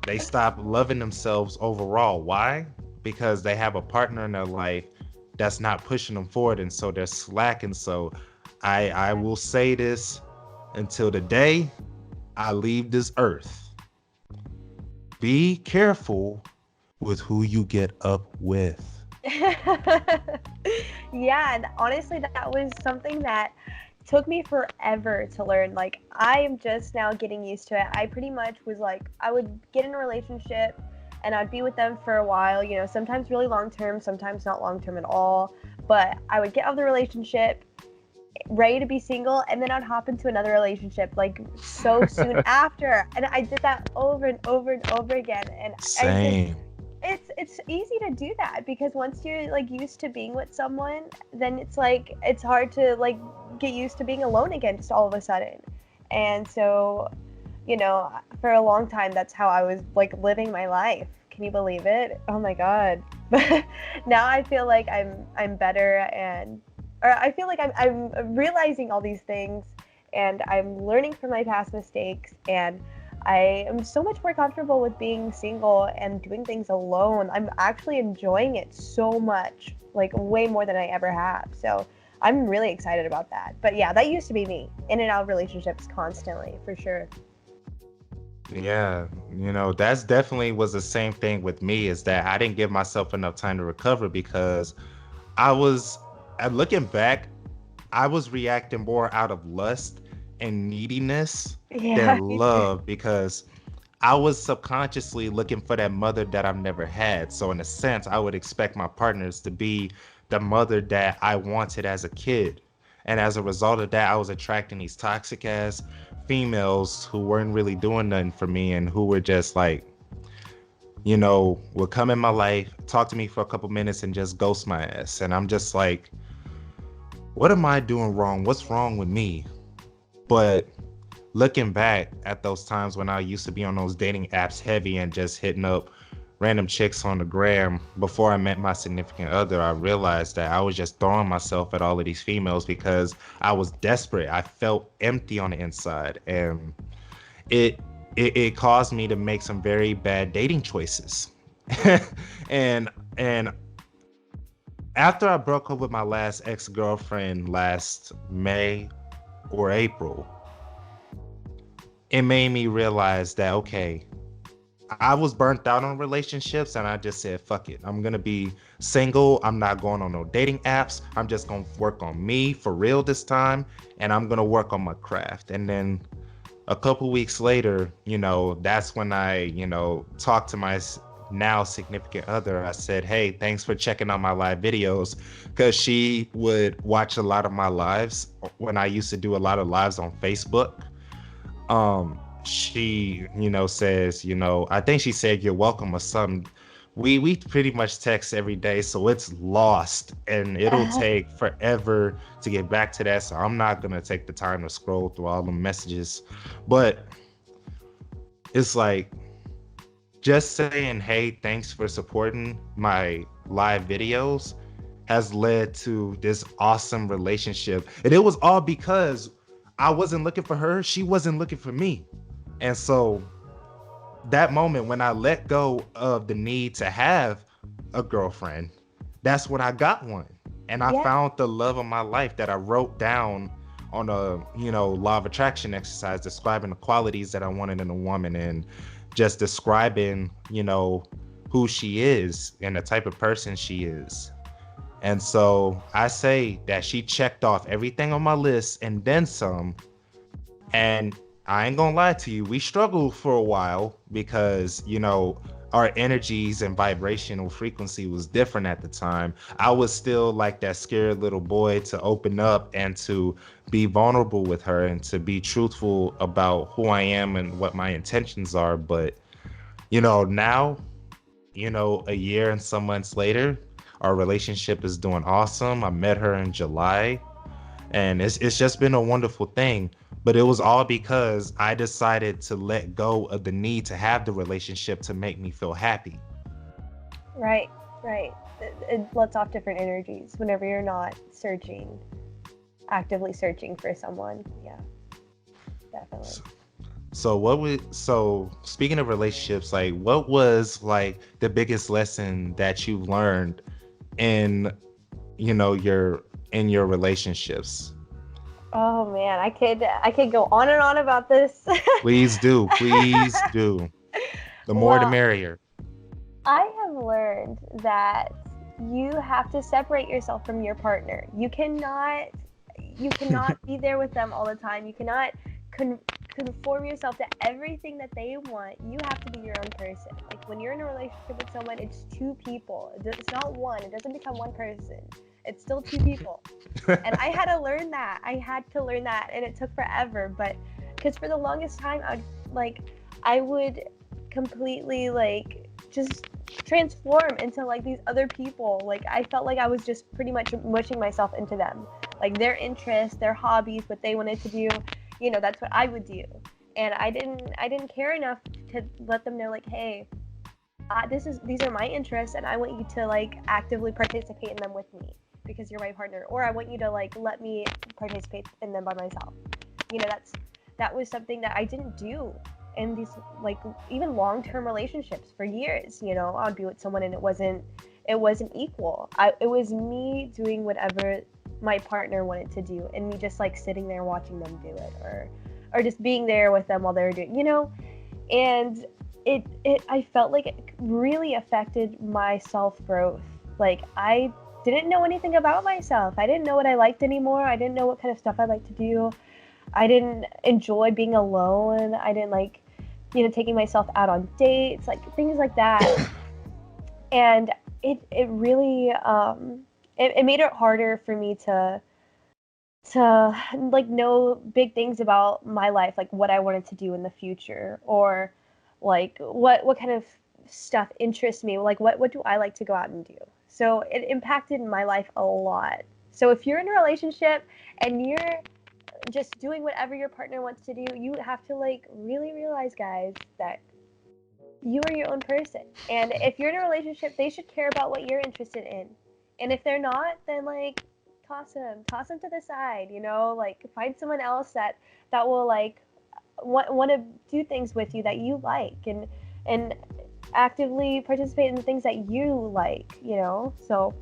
S1: They stop loving themselves overall. Why? Because they have a partner in their life that's not pushing them forward, and so they're slacking. So I will say this until the day I leave this earth. Be careful with who you get up with.
S2: Yeah, and honestly, that was something that took me forever to learn. Like, I am just now getting used to it. I pretty much was like, I would get in a relationship and I'd be with them for a while, you know, sometimes really long term, sometimes not long term at all. But I would get out of the relationship ready to be single, and then I'd hop into another relationship like so soon after. And I did that over and over and over again. And I just,
S1: Same.
S2: it's easy to do that because once you're like used to being with someone, then it's like it's hard to like get used to being alone again just all of a sudden. And so, you know, for a long time that's how I was like living my life. Can you believe it? Oh my god. But now I feel like I'm better, and or I feel like I'm realizing all these things, and I'm learning from my past mistakes, and I am so much more comfortable with being single and doing things alone. I'm actually enjoying it so much, like way more than I ever have. So I'm really excited about that. But yeah, that used to be me, in and out of relationships constantly, for sure.
S1: Yeah, you know, that's definitely was the same thing with me, is that I didn't give myself enough time to recover because I was, looking back, I was reacting more out of lust and neediness than
S2: Yeah, me too.
S1: love, because I was subconsciously looking for that mother that I've never had. So in a sense, I would expect my partners to be the mother that I wanted as a kid. And as a result of that, I was attracting these toxic ass females who weren't really doing nothing for me and who were just like, you know, would come in my life, talk to me for a couple minutes and just ghost my ass. And I'm just like, what am I doing wrong? What's wrong with me? But looking back at those times when I used to be on those dating apps heavy and just hitting up random chicks on the gram before I met my significant other, I realized that I was just throwing myself at all of these females because I was desperate. I felt empty on the inside, and it it caused me to make some very bad dating choices. and and after I broke up with my last ex-girlfriend last May or April, it made me realize that, okay, I was burnt out on relationships and I just said, fuck it. I'm gonna be single. I'm not going on no dating apps. I'm just gonna work on me for real this time, and I'm gonna work on my craft. And then a couple weeks later, you know, that's when I, you know, talked to my now significant other. I said, hey, thanks for checking out my live videos, because she would watch a lot of my lives when I used to do a lot of lives on Facebook. She, you know, says, you know, I think she said you're welcome or something. We pretty much text every day, so it's lost and it'll take forever to get back to that. So I'm not gonna take the time to scroll through all the messages. But it's like, just saying, hey, thanks for supporting my live videos has led to this awesome relationship. And it was all because I wasn't looking for her, she wasn't looking for me. And so that moment when I let go of the need to have a girlfriend, that's when I got one. And I
S2: Yeah.
S1: found the love of my life that I wrote down on a, you know, law of attraction exercise, describing the qualities that I wanted in a woman, and just describing, you know, who she is and the type of person she is. And so I say that she checked off everything on my list and then some. And I ain't gonna lie to you, we struggled for a while because, you know, our energies and vibrational frequency was different at the time. I was still like that scared little boy to open up and to be vulnerable with her and to be truthful about who I am and what my intentions are. But, now, a year and some months later, our relationship is doing awesome. I met her in July, and it's just been a wonderful thing. But it was all because I decided to let go of the need to have the relationship to make me feel happy.
S2: Right, right. It lets off different energies whenever you're not actively searching for someone. Yeah, definitely.
S1: So speaking of relationships, like what was like the biggest lesson that you learned in your relationships?
S2: Oh man, I could go on and on about this.
S1: Please do. Please do. The more the
S2: Well,
S1: merrier.
S2: I have learned that you have to separate yourself from your partner. You cannot be there with them all the time. You cannot conform yourself to everything that they want. You have to be your own person. Like when you're in a relationship with someone, it's two people. It's not one. It doesn't become one person. It's still two people. And I had to learn that. And it took forever. But because for the longest time, I would completely like just transform into like these other people. Like I felt like I was just pretty much mushing myself into them, like their interests, their hobbies, what they wanted to do. That's what I would do. And I didn't care enough to let them know, like, hey, these are my interests, and I want you to like actively participate in them with me because you're my partner, or I want you to like let me participate in them by myself. That was something that I didn't do in these like even long-term relationships for years. I'd be with someone and it wasn't equal. It was me doing whatever my partner wanted to do, and me just like sitting there watching them do it, or just being there with them while they were doing, and I felt like it really affected my self-growth. Like I didn't know anything about myself. I didn't know what I liked anymore. I didn't know what kind of stuff I liked to do. I didn't enjoy being alone. I didn't like, taking myself out on dates, like things like that. And it really, it made it harder for me to like know big things about my life, like what I wanted to do in the future, or like what kind of stuff interests me, like what do I like to go out and do. So it impacted my life a lot. So if you're in a relationship and you're just doing whatever your partner wants to do, you have to like really realize, guys, that you are your own person. And if you're in a relationship, they should care about what you're interested in. And if they're not, then like toss them to the side, like find someone else that will like want to do things with you that you like, and actively participate in the things that you like, so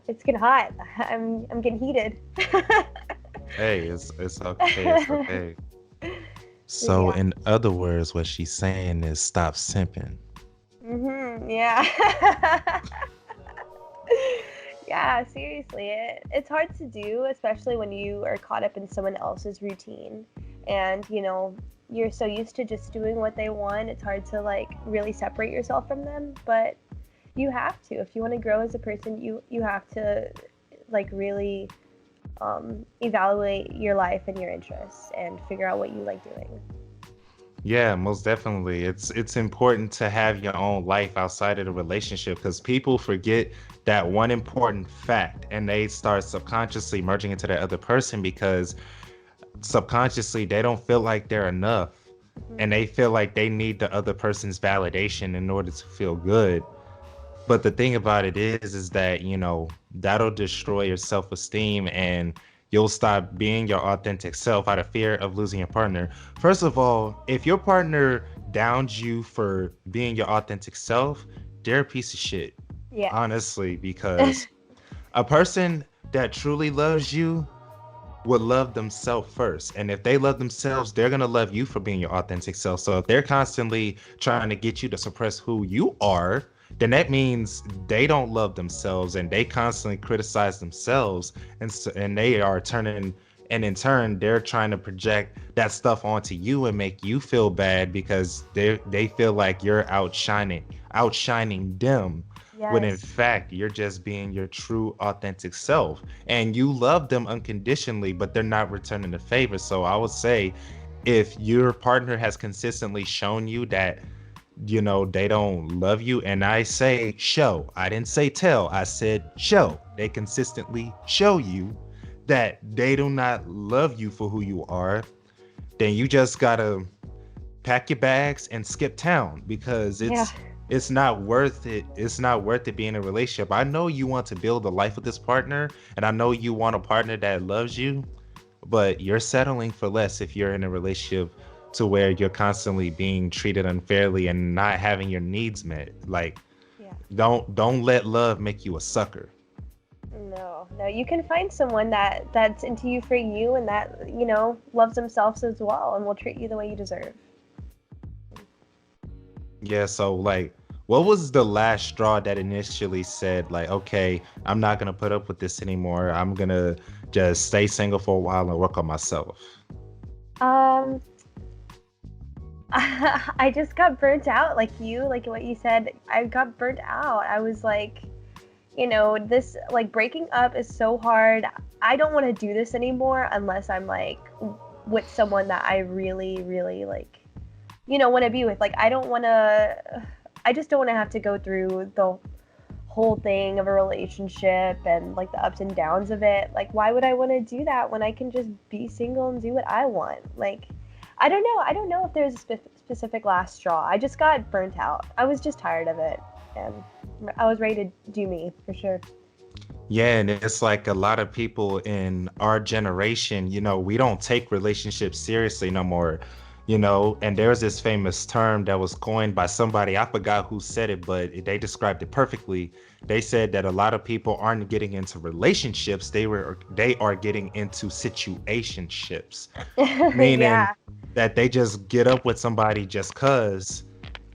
S2: it's getting hot. I'm getting heated.
S1: Hey, it's okay. It's okay. So,
S2: Yeah.
S1: in other words, what she's saying is stop simping.
S2: Yeah. Yeah, seriously. It's hard to do, especially when you are caught up in someone else's routine. And, you're so used to just doing what they want. It's hard to, like, really separate yourself from them. But you have to. If you want to grow as a person, you have to, like, really evaluate your life and your interests and figure out what you like doing.
S1: Yeah, most definitely. It's important to have your own life outside of the relationship, because people forget that one important fact, and they start subconsciously merging into that other person because subconsciously they don't feel like they're enough, and they feel like they need the other person's validation in order to feel good. But the thing about it is that, that'll destroy your self-esteem, and you'll stop being your authentic self out of fear of losing your partner. First of all, if your partner downs you for being your authentic self, they're a piece of shit.
S2: Yeah.
S1: Honestly, because a person that truly loves you would love themselves first. And if they love themselves, they're going to love you for being your authentic self. So if they're constantly trying to get you to suppress who you are, then that means they don't love themselves, and they constantly criticize themselves, and they are turning And in turn, they're trying to project that stuff onto you and make you feel bad because they feel like you're outshining them, when in
S2: Yes.
S1: fact you're just being your true authentic self, and you love them unconditionally, but they're not returning the favor. So I would say, if your partner has consistently shown you that, they don't love you, and I say show, I didn't say tell, I said show, they consistently show you that they do not love you for who you are, then you just gotta pack your bags and skip town, because
S2: Yeah.
S1: it's not worth it. It's not worth it being in a relationship. I know you want to build a life with this partner, and I know you want a partner that loves you, but you're settling for less if you're in a relationship to where you're constantly being treated unfairly and not having your needs met. Like,
S2: Yeah.
S1: don't let love make you a sucker.
S2: No, you can find someone that's into you for you, and that loves themselves as well, and will treat you the way you deserve.
S1: Yeah, so like, what was the last straw that initially said, like, okay, I'm not gonna put up with this anymore. I'm gonna just stay single for a while and work on myself.
S2: Um, I just got burnt out, like what you said. I got burnt out. I was like, this, like, breaking up is so hard. I don't want to do this anymore unless I'm like with someone that I really, really like, want to be with. Like, I just don't want to have to go through the whole thing of a relationship and like the ups and downs of it. Like, why would I want to do that when I can just be single and do what I want? Like, I don't know if there's a specific last straw. I just got burnt out. I was just tired of it, and I was ready to do me, for sure.
S1: Yeah, and it's like a lot of people in our generation, we don't take relationships seriously no more, and there's this famous term that was coined by somebody, I forgot who said it, but they described it perfectly. They said that a lot of people aren't getting into relationships, they are getting into situationships, meaning
S2: Yeah.
S1: that they just get up with somebody just cuz,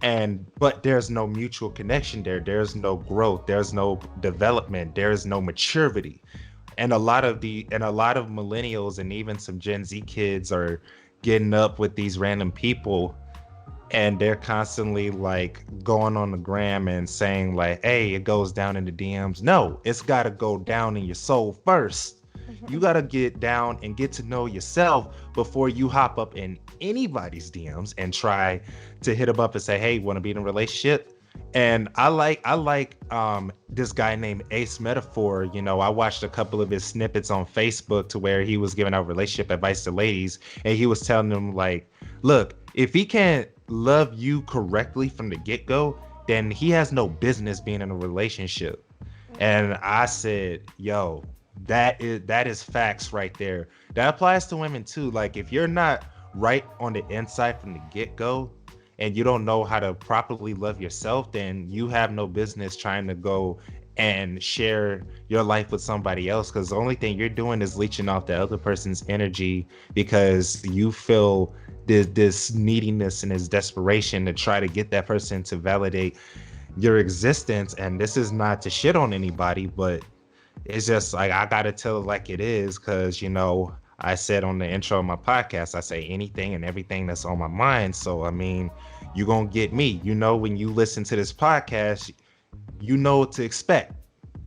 S1: and but there's no mutual connection there, there's no growth, there's no development, there's no maturity. And a lot of millennials and even some Gen Z kids are getting up with these random people, and they're constantly like going on the gram and saying like, hey, it goes down in the DMs. No, it's got to go down in your soul first. You got to get down and get to know yourself before you hop up in anybody's DMs and try to hit them up and say, hey, want to be in a relationship? And I like this guy named Ace Metaphor. I watched a couple of his snippets on Facebook to where he was giving out relationship advice to ladies, and he was telling them like, look, if he can't love you correctly from the get-go, then he has no business being in a relationship. And I said, yo, that is facts right there. That applies to women too. Like, if you're not right on the inside from the get-go, and you don't know how to properly love yourself, then you have no business trying to go and share your life with somebody else, because the only thing you're doing is leeching off the other person's energy, because you feel this neediness and this desperation to try to get that person to validate your existence. And this is not to shit on anybody, but it's just like, I gotta tell it like it is, because I said on the intro of my podcast, I say anything and everything that's on my mind. So I mean, you gonna get me. When you listen to this podcast, you know what to expect,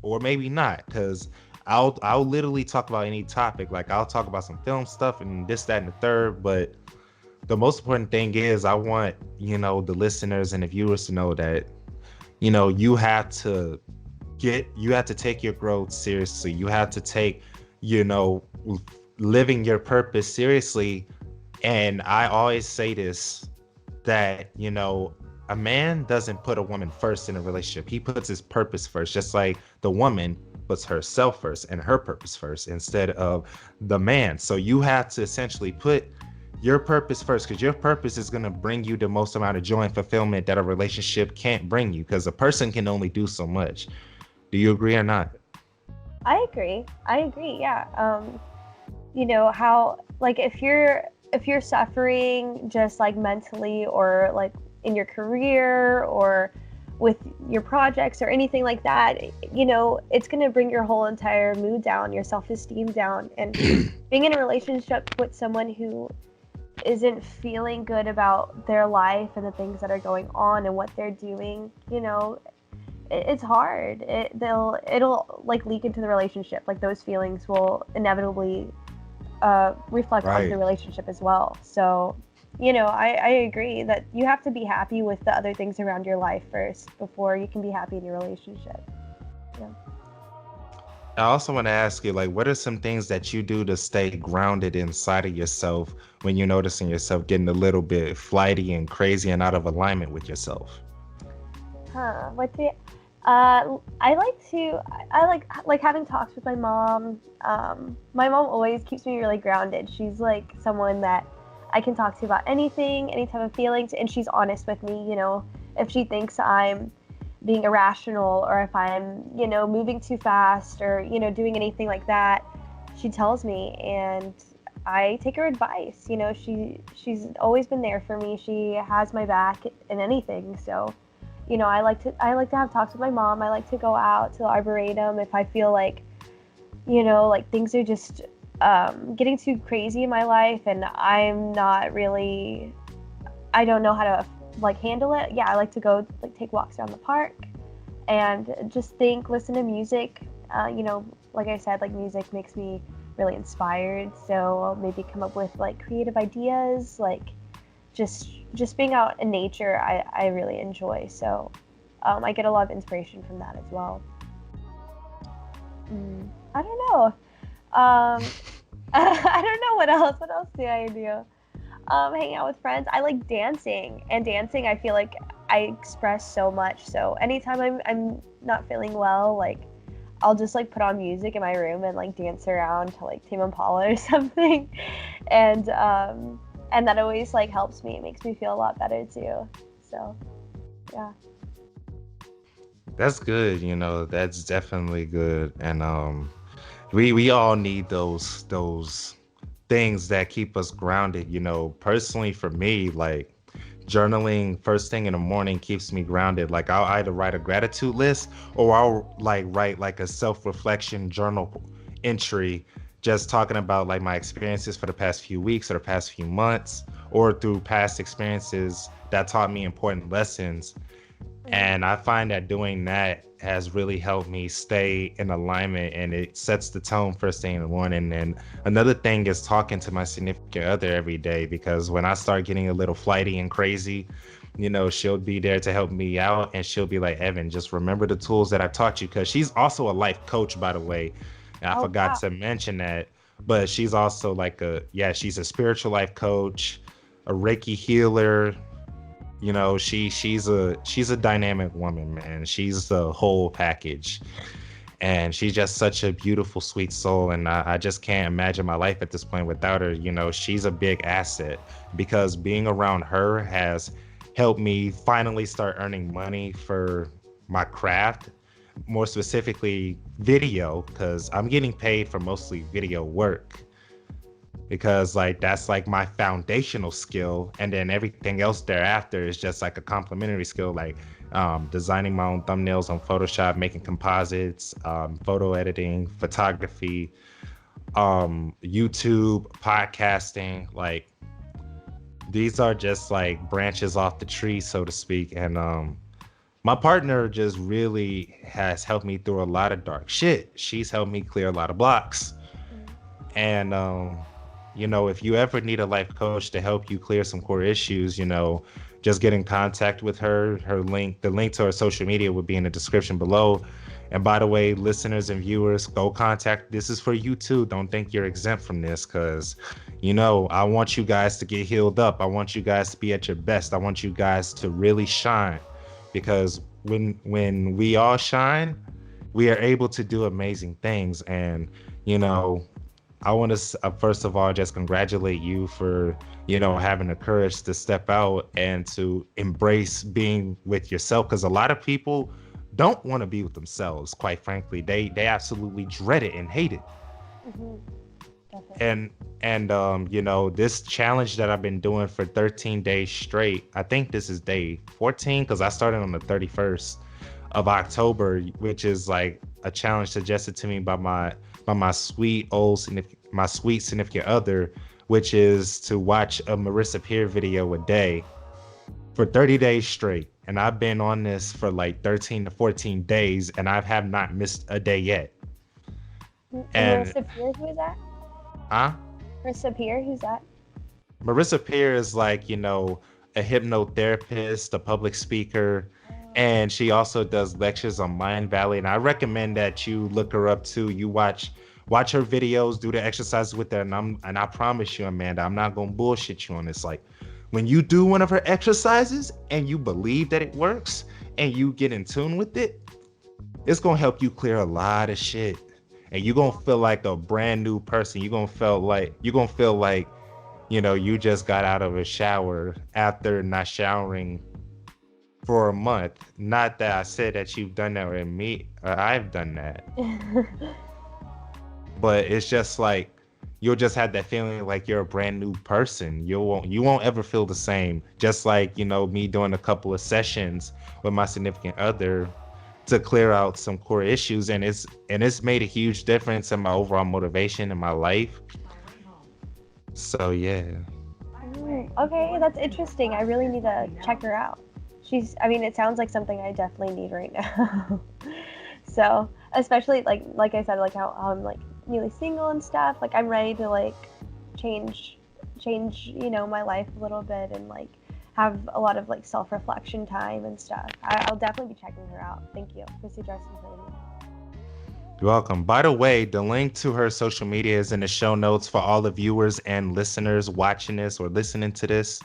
S1: or maybe not, because I'll literally talk about any topic. Like, I'll talk about some film stuff and this, that, and the third. But the most important thing is, I want the listeners and the viewers to know that you have to take your growth seriously. You have to take living your purpose seriously. And I always say this, that a man doesn't put a woman first in a relationship. He puts his purpose first, just like the woman puts herself first and her purpose first instead of the man. So you have to essentially put your purpose first, because your purpose is going to bring you the most amount of joy and fulfillment that a relationship can't bring you, because a person can only do so much. Do you agree or not?
S2: I agree. Yeah. How, like, if you're suffering just like mentally, or like in your career, or with your projects or anything like that, it's going to bring your whole entire mood down, your self-esteem down. And being in a relationship with someone who isn't feeling good about their life and the things that are going on and what they're doing, it's hard. It'll like leak into the relationship. Like those feelings will inevitably reflect onto the
S1: Right.
S2: relationship as well. So, I agree that you have to be happy with the other things around your life first before you can be happy in your relationship. Yeah.
S1: I also want to ask you, like, what are some things that you do to stay grounded inside of yourself when you're noticing yourself getting a little bit flighty and crazy and out of alignment with yourself?
S2: What do I like to I like having talks with my mom. My mom always keeps me really grounded. She's like someone that I can talk to about anything, any type of feelings, and she's honest with me. If she thinks I'm being irrational or if I'm, moving too fast or, doing anything like that, she tells me and I take her advice. She's always been there for me. She has my back in anything. So, I like to have talks with my mom. I like to go out to the arboretum if I feel like, like things are just getting too crazy in my life and I'm not really, I don't know how to like handle it. Yeah, I like to go like take walks around the park and just think, listen to music. Like I said, like music makes me really inspired. So I'll maybe come up with like creative ideas, like just being out in nature. I really enjoy. So I get a lot of inspiration from that as well. I don't know. I don't know what else. What else do I do? Hanging out with friends. I like dancing, and dancing I feel like I express so much. So anytime I'm not feeling well, like I'll just like put on music in my room and like dance around to like Tame Impala or something, and that always like helps me. It makes me feel a lot better too. So yeah.
S1: That's good, that's definitely good. And we all need those things that keep us grounded. Personally for me, like journaling first thing in the morning keeps me grounded. Like I'll either write a gratitude list or I'll like write like a self-reflection journal entry, just talking about like my experiences for the past few weeks or the past few months, or through past experiences that taught me important lessons. And I find that doing that has really helped me stay in alignment, and it sets the tone first thing in the morning. And another thing is talking to my significant other every day, because when I start getting a little flighty and crazy, she'll be there to help me out. And she'll be like, Evan, just remember the tools that I taught you. Because she's also a life coach, by the way. And I
S2: Oh
S1: forgot
S2: wow.
S1: to mention that. But she's also like she's a spiritual life coach, a Reiki healer. She's a dynamic woman, man. She's the whole package, and she's just such a beautiful, sweet soul. And I just can't imagine my life at this point without her. She's a big asset, because being around her has helped me finally start earning money for my craft, more specifically video, because I'm getting paid for mostly video work, because like that's like my foundational skill, and then everything else thereafter is just like a complementary skill, like designing my own thumbnails on Photoshop, making composites, photo editing, photography, YouTube, podcasting. Like these are just like branches off the tree, so to speak. And my partner just really has helped me through a lot of dark shit. She's helped me clear a lot of blocks. And if you ever need a life coach to help you clear some core issues, just get in contact with her. The link to her social media would be in the description below. And by the way, listeners and viewers, go contact. This is for you too. Don't think you're exempt from this, because, I want you guys to get healed up. I want you guys to be at your best. I want you guys to really shine, because when we all shine, we are able to do amazing things. And, I want to first of all just congratulate you for having the courage to step out and to embrace being with yourself, because a lot of people don't want to be with themselves. Quite frankly, they absolutely dread it and hate it.
S2: Hmm. definitely.
S1: And you know, this challenge that I've been doing for 13 days straight, I think this is day 14 because I started on the 31st of October, which is like a challenge suggested to me by my sweet significant other, which is to watch a Marissa Peer video a day for 30 days straight. And I've been on this for like 13 to 14 days and I have not missed a day yet.
S2: And
S1: And
S2: Marissa Peer, who is that?
S1: huh?
S2: Marissa Peer, who's that?
S1: Marissa Peer is like, you know, a hypnotherapist, a public speaker, and she also does lectures on Mind Valley. And I recommend that you look her up too. You watch her videos, do the exercises with her, and I promise you, Amanda, I'm not gonna bullshit you on this. Like when you do one of her exercises and you believe that it works and you get in tune with it, it's gonna help you clear a lot of shit. And you're gonna feel like a brand new person. You're gonna feel like you know, you just got out of a shower after not showering for a month. Not that I said that you've done that with me, or I've done that, but it's just like you'll just have that feeling like you're a brand new person. You won't ever feel the same. Just like, you know, me doing a couple of sessions with my significant other to clear out some core issues, and it's made a huge difference in my overall motivation in my life. So yeah.
S2: Okay, that's interesting. I really need to check her out. I mean, it sounds like something I definitely need right now. So, especially like I said, like how I'm like newly single and stuff. Like I'm ready to like change, my life a little bit and like have a lot of like self-reflection time and stuff. I'll definitely be checking her out. Thank you for suggesting her to me.
S1: You're welcome. By the way, the link to her social media is in the show notes for all the viewers and listeners watching this or listening to this.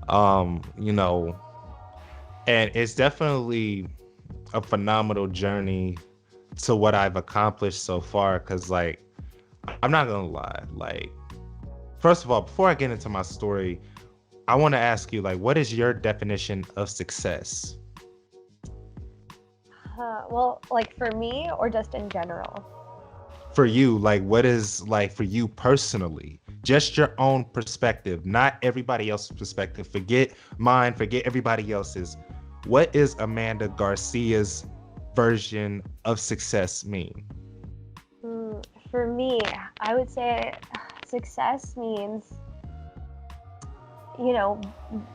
S1: You know, and it's definitely a phenomenal journey to what I've accomplished so far. Cause like, I'm not gonna lie. Like, first of all, before I get into my story, I want to ask you, like, what is your definition of success?
S2: Well, like for me or just in general?
S1: For you, like what is like for you personally, just your own perspective, not everybody else's perspective, forget mine, forget everybody else's. What is Amanda Garcia's version of success mean?
S2: For me, I would say success means, you know,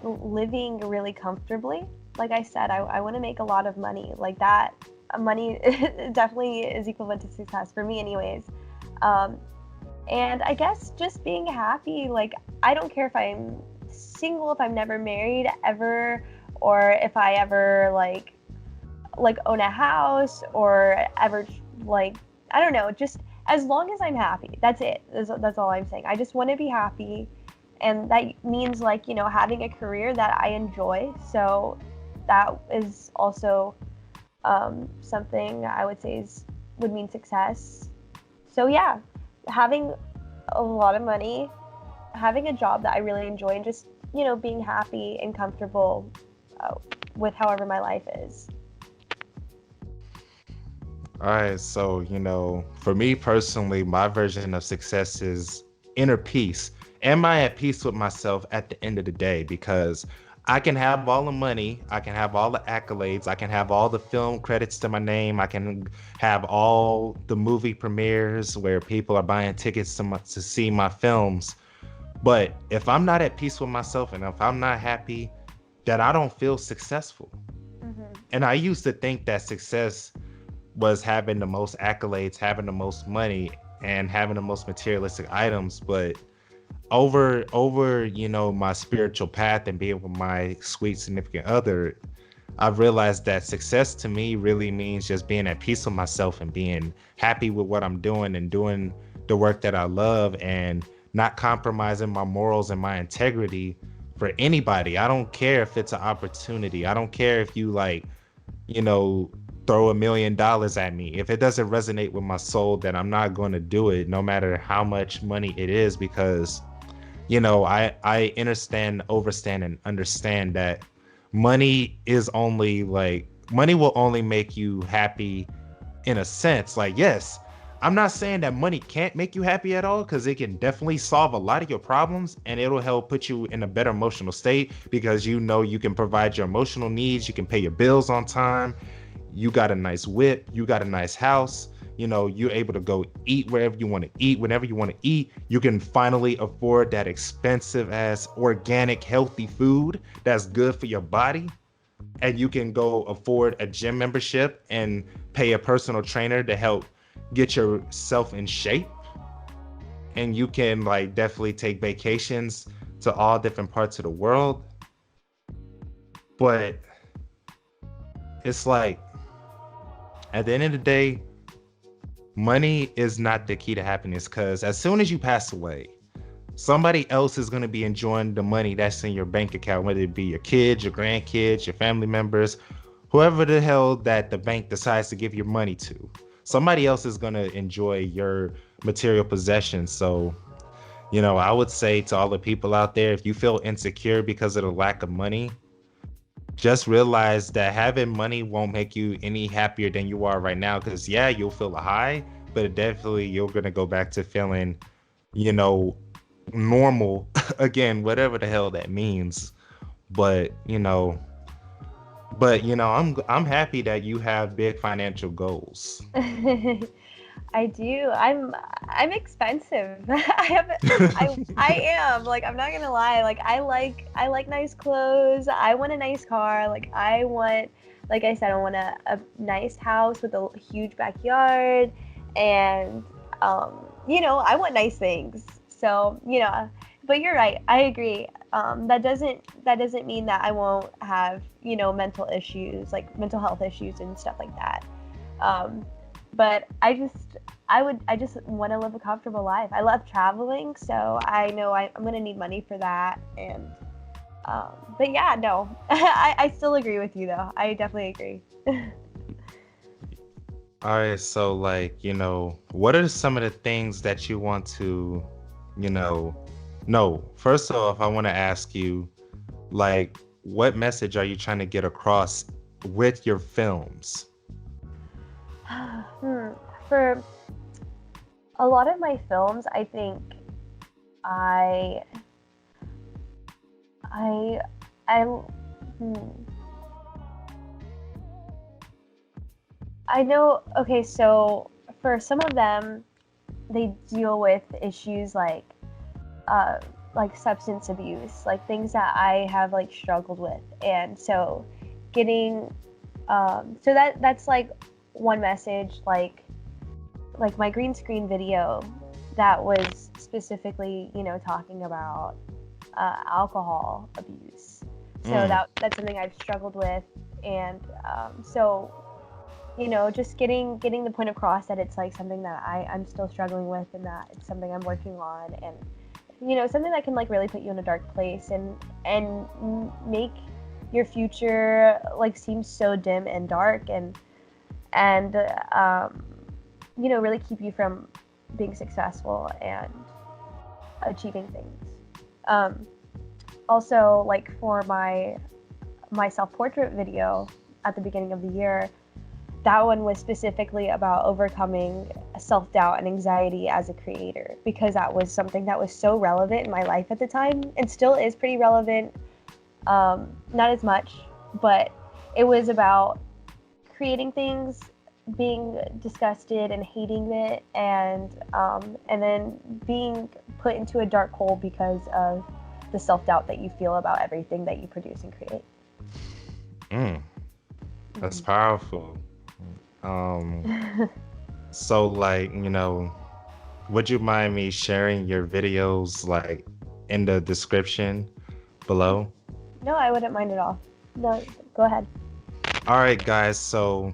S2: living really comfortably. Like I said, I want to make a lot of money. Like that money definitely is equivalent to success for me anyways. And I guess just being happy. Like I don't care if I'm single, if I'm never married ever, or if I ever like own a house or ever like, I don't know, just as long as I'm happy. That's it. That's all I'm saying. I just want to be happy, and that means like, you know, having a career that I enjoy. So that is also something I would say would mean success. So yeah, having a lot of money, having a job that I really enjoy, and just, you know, being happy and comfortable with however my life is.
S1: All right, so you know, for me personally, my version of success is inner peace. Am I at peace with myself at the end of the day? Because I can have all the money, I can have all the accolades, I can have all the film credits to my name, I can have all the movie premieres where people are buying tickets to see my films. But if I'm not at peace with myself and if I'm not happy, that I don't feel successful.
S2: Mm-hmm.
S1: And I used to think that success was having the most accolades, having the most money, and having the most materialistic items. But over you know, my spiritual path and being with my sweet significant other, I've realized that success to me really means just being at peace with myself and being happy with what I'm doing and doing the work that I love and not compromising my morals and my integrity for anybody. I don't care if it's an opportunity. I don't care if you like, you know, throw $1 million at me. If it doesn't resonate with my soul, then I'm not going to do it, no matter how much money it is, because you know, I understand, overstand, and understand that money will only make you happy in a sense. Like, yes, I'm not saying that money can't make you happy at all, because it can definitely solve a lot of your problems, and it'll help put you in a better emotional state because you know you can provide your emotional needs, you can pay your bills on time, you got a nice whip, you got a nice house, you know, you're able to go eat wherever you want to eat, whenever you want to eat. You can finally afford that expensive ass organic healthy food that's good for your body, and you can go afford a gym membership and pay a personal trainer to help get yourself in shape. And you can like definitely take vacations to all different parts of the world. But it's like at the end of the day, money is not the key to happiness, because as soon as you pass away, somebody else is going to be enjoying the money that's in your bank account, whether it be your kids, your grandkids, your family members, whoever the hell that the bank decides to give your money to. Somebody else is going to enjoy your material possessions. So, you know, I would say to all the people out there, if you feel insecure because of the lack of money, just realize that having money won't make you any happier than you are right now. Because, yeah, you'll feel a high, but definitely you're going to go back to feeling, you know, normal again, whatever the hell that means. But I'm happy that you have big financial goals.
S2: I do. I'm expensive. I am. Like, I'm not gonna lie. Like, I like nice clothes. I want a nice car. Like, like I said, I want a nice house with a huge backyard, and I want nice things. So, but you're right. I agree. That doesn't mean that I won't have, mental issues, like mental health issues and stuff like that. Um, but I just want to live a comfortable life. I love traveling, so I know I'm gonna need money for that. And but yeah, no, I still agree with you though. I definitely agree.
S1: All right, so like, what are some of the things that you want to, you know, no, first off, I want to ask you, like, what message are you trying to get across with your films?
S2: For a lot of my films, I think I I I hmm, I know. Okay, so for some of them, they deal with issues uh, like substance abuse, like things that I have like struggled with, and so getting so that's like one message, like my green screen video that was specifically, talking about alcohol abuse. So
S1: Mm,
S2: that's something I've struggled with, and so just getting the point across that it's like something that I'm still struggling with, and that it's something I'm working on, and something that can like really put you in a dark place, and make your future like seem so dim and dark, and really keep you from being successful and achieving things. Um, Also, like for my self-portrait video at the beginning of the year, that one was specifically about overcoming self-doubt and anxiety as a creator, because that was something that was so relevant in my life at the time, and still is pretty relevant. Not as much, but it was about creating things, being disgusted and hating it, and then being put into a dark hole because of the self-doubt that you feel about everything that you produce and create.
S1: mm, that's
S2: Mhm.
S1: powerful. Um, so like, would you mind me sharing your videos like in the description below?
S2: No, I wouldn't mind at all. No, go ahead.
S1: All right, guys. So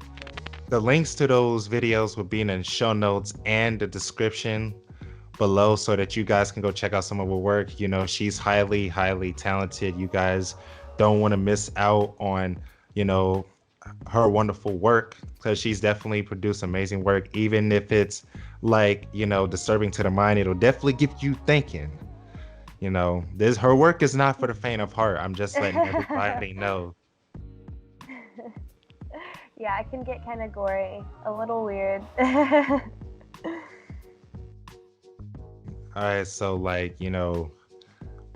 S1: the links to those videos will be in the show notes and the description below, so that you guys can go check out some of her work. She's highly, highly talented. You guys don't want to miss out on, you know, her wonderful work, because she's definitely produced amazing work. Even if it's like, disturbing to the mind, it'll definitely get you thinking. This her work is not for the faint of heart. I'm just letting everybody know.
S2: Yeah, it can get kind of gory, a little weird.
S1: All right, so like,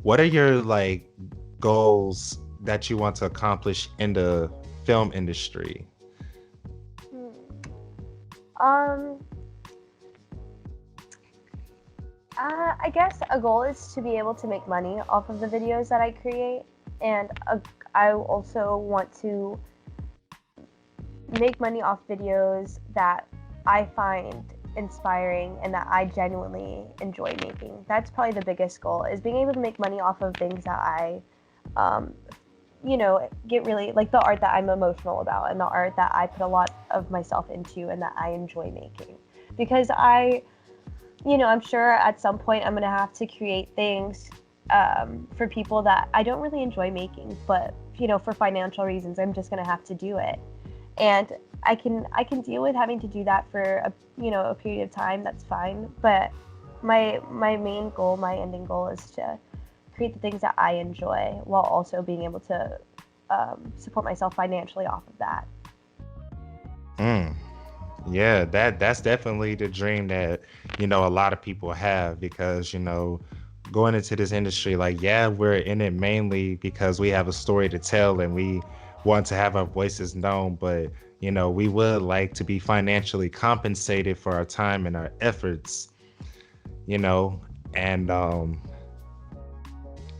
S1: what are your like goals that you want to accomplish in the film industry?
S2: Hmm. Um, I guess a goal is to be able to make money off of the videos that I create, and I also want to make money off videos that I find inspiring and that I genuinely enjoy making. That's probably the biggest goal, is being able to make money off of things that I um, get really like the art that I'm emotional about and the art that I put a lot of myself into and that I enjoy making. Because I'm sure at some point I'm going to have to create things for people that I don't really enjoy making, but, for financial reasons, I'm just going to have to do it. And I can deal with having to do that for a period of time. That's fine. But my main goal, my ending goal, is to create the things that I enjoy while also being able to support myself financially off of that.
S1: Mm. Yeah, that's definitely the dream that, a lot of people have because, going into this industry, like, yeah, we're in it mainly because we have a story to tell and we want to have our voices known, but, we would like to be financially compensated for our time and our efforts, you know, and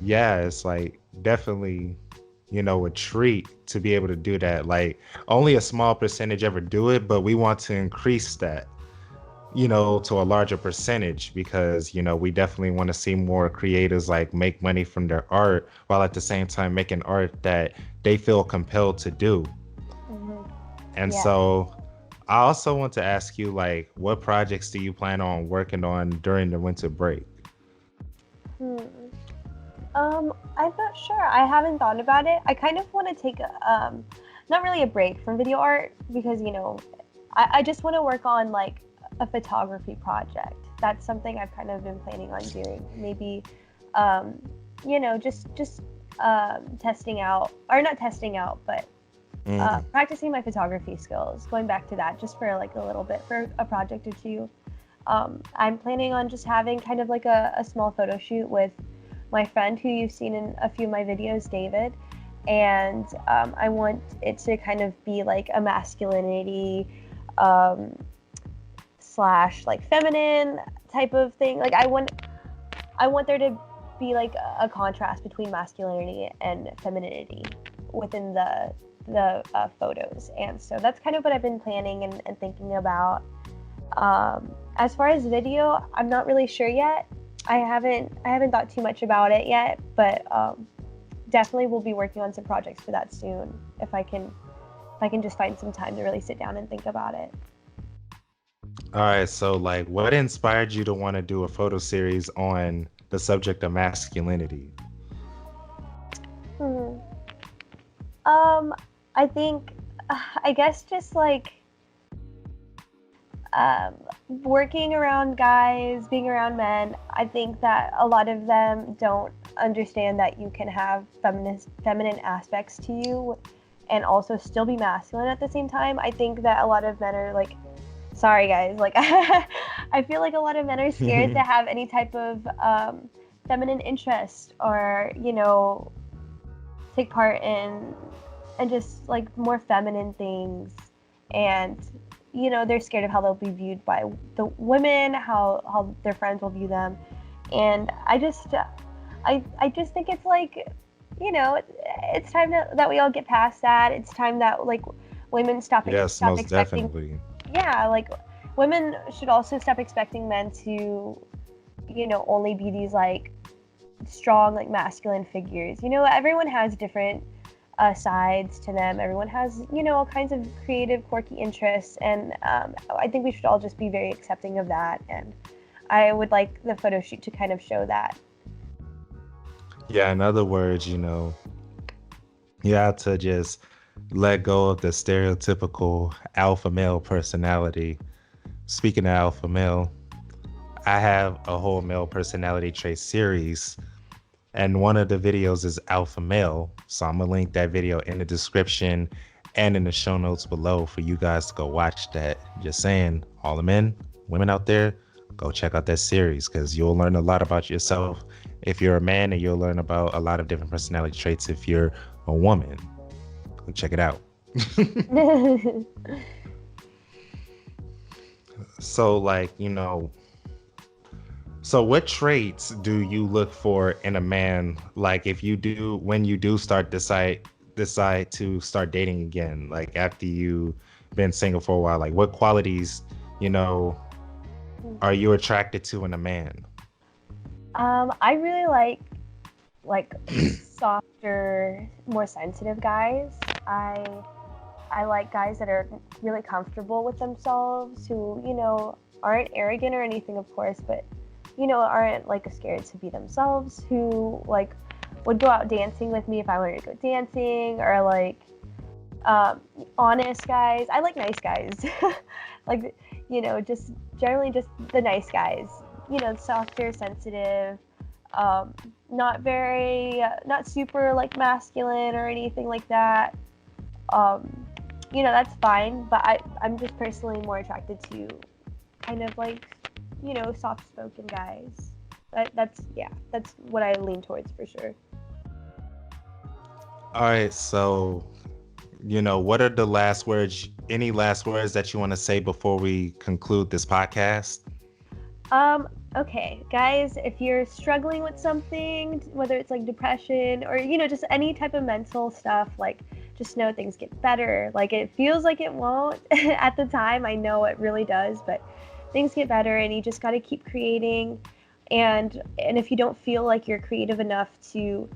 S1: yeah, it's like definitely, a treat to be able to do that. Like only a small percentage ever do it, but we want to increase that, to a larger percentage because, we definitely want to see more creators like make money from their art while at the same time making art that they feel compelled to do.
S2: Hmm.
S1: And
S2: Yeah.
S1: so I also want to ask you, like, what projects do you plan on working on during the winter break?
S2: Hmm. I'm not sure. I haven't thought about it. I kind of want to take not really a break from video art because I just want to work on like a photography project. That's something I've kind of been planning on doing. Maybe, just testing out, or not testing out, but
S1: Mm.
S2: practicing my photography skills. Going back to that just for like a little bit for a project or two. I'm planning on just having kind of like a small photo shoot with my friend who you've seen in a few of my videos, David. And I want it to kind of be like a masculinity um, slash like feminine type of thing. Like I want there to be like a contrast between masculinity and femininity within the photos. And so that's kind of what I've been planning and thinking about. As far as video, I'm not really sure yet. I haven't thought too much about it yet, but definitely we'll be working on some projects for that soon if I can just find some time to really sit down and think about it.
S1: All right, so like what inspired you to want to do a photo series on the subject of masculinity?
S2: Hmm. Um, I think, I guess just like um, working around guys, being around men, I think that a lot of them don't understand that you can have feminine aspects to you and also still be masculine at the same time. I think that a lot of men are like, sorry guys, like I feel like a lot of men are scared to have any type of feminine interest or take part in and just like more feminine things, and they're scared of how they'll be viewed by the women, how their friends will view them. And I just think it's like, it's time that we all get past that. It's time that like women
S1: Yes,
S2: stop
S1: most
S2: expecting.
S1: definitely.
S2: Yeah, like women should also stop expecting men to only be these like strong like masculine figures. Everyone has different sides to them. Everyone has all kinds of creative quirky interests, and I think we should all just be very accepting of that. And I would like the photo shoot to kind of show that.
S1: Yeah, in other words, you have to just let go of the stereotypical alpha male personality. Speaking of alpha male, I have a whole male personality trait series, and one of the videos is alpha male. So I'm gonna link that video in the description and in the show notes below for you guys to go watch that. Just saying, all the men, women out there, go check out that series because you'll learn a lot about yourself if you're a man, and you'll learn about a lot of different personality traits if you're a woman. Go check it out. So, like, so what traits do you look for in a man? Like, if you do, when you do decide to start dating again, like after you've been single for a while, like what qualities, you know, are you attracted to in a man?
S2: I really like softer, more sensitive guys. I like guys that are really comfortable with themselves, who, aren't arrogant or anything, of course, but, aren't like scared to be themselves, who like would go out dancing with me if I wanted to go dancing, or like honest guys. I like nice guys. Like, just generally just the nice guys, softer, sensitive, not super like masculine or anything like that. That's fine, but I'm just personally more attracted to kind of like, soft-spoken guys. That's what I lean towards for sure.
S1: All right, so what are the last words? Any last words that you want to say before we conclude this podcast?
S2: Okay, guys, if you're struggling with something, whether it's like depression or, just any type of mental stuff, like, just know things get better. Like, it feels like it won't at the time. I know it really does, but things get better, and you just got to keep creating. And if you don't feel like you're creative enough to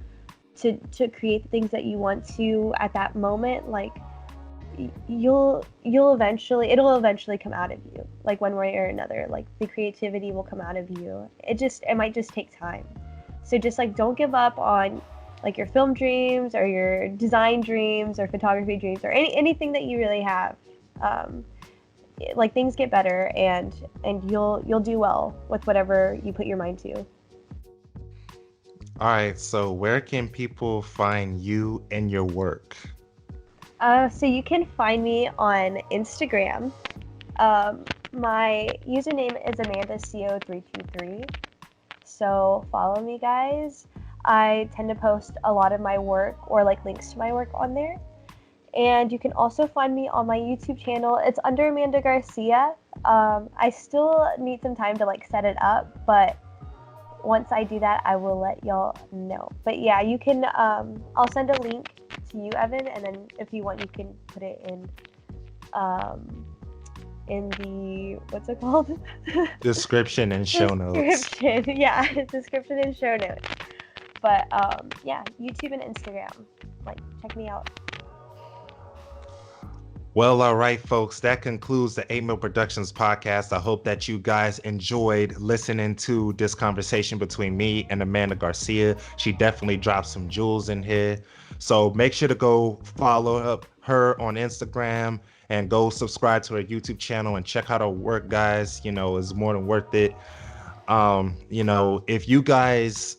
S2: create the things that you want to at that moment, like, it'll eventually come out of you, like one way or another. Like, the creativity will come out of you. It might just take time. So just like, don't give up on like your film dreams or your design dreams or photography dreams or anything that you really have. Like, things get better, and you'll do well with whatever you put your mind to.
S1: All right, so where can people find you and your work?
S2: So you can find me on Instagram. My username is AmandaCO323. So follow me, guys. I tend to post a lot of my work or like links to my work on there. And you can also find me on my YouTube channel. It's under Amanda Garcia. I still need some time to like set it up, but once I do that, I will let y'all know. But yeah, you can, I'll send a link to you, Evan, and then if you want, you can put it in the, what's it called?
S1: Description and show notes.
S2: Yeah, description and show notes. But yeah, YouTube and Instagram, like, check me out.
S1: Well, all right, folks, that concludes the 8 Mil Productions podcast. I hope that you guys enjoyed listening to this conversation between me and Amanda Garcia. She definitely dropped some jewels in here. So make sure to go follow up her on Instagram and go subscribe to her YouTube channel and check out her work, guys. It's more than worth it. If you guys,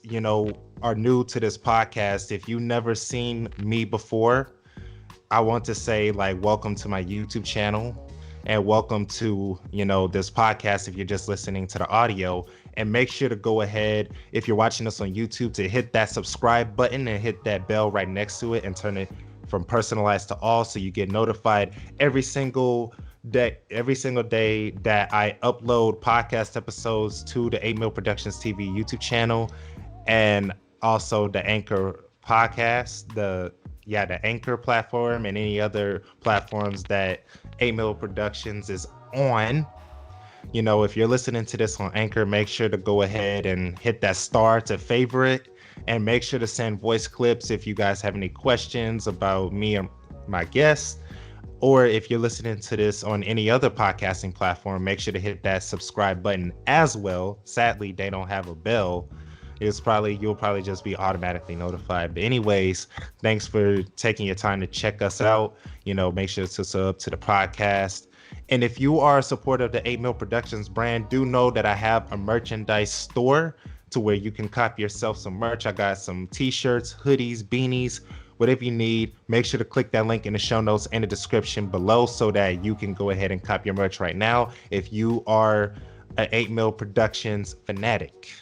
S1: are new to this podcast, if you've never seen me before, I want to say, like, welcome to my YouTube channel, and welcome to, this podcast if you're just listening to the audio. And make sure to go ahead, if you're watching us on YouTube, to hit that subscribe button and hit that bell right next to it and turn it from personalized to all, so you get notified every single day that I upload podcast episodes to the 8 Mil Productions TV YouTube channel, and also the Anchor podcast, the Anchor platform, and any other platforms that 8 Mil Productions is on. If you're listening to this on Anchor, make sure to go ahead and hit that star to favorite, and make sure to send voice clips if you guys have any questions about me or my guests. Or if you're listening to this on any other podcasting platform, make sure to hit that subscribe button as well. Sadly, they don't have a bell. You'll probably just be automatically notified. But anyways, thanks for taking your time to check us out. Make sure to sub to the podcast. And if you are a supporter of the 8 Mil Productions brand, do know that I have a merchandise store to where you can copy yourself some merch. I got some t-shirts, hoodies, beanies, whatever you need. Make sure to click that link in the show notes and the description below so that you can go ahead and copy your merch right now. If you are an 8 Mil Productions fanatic.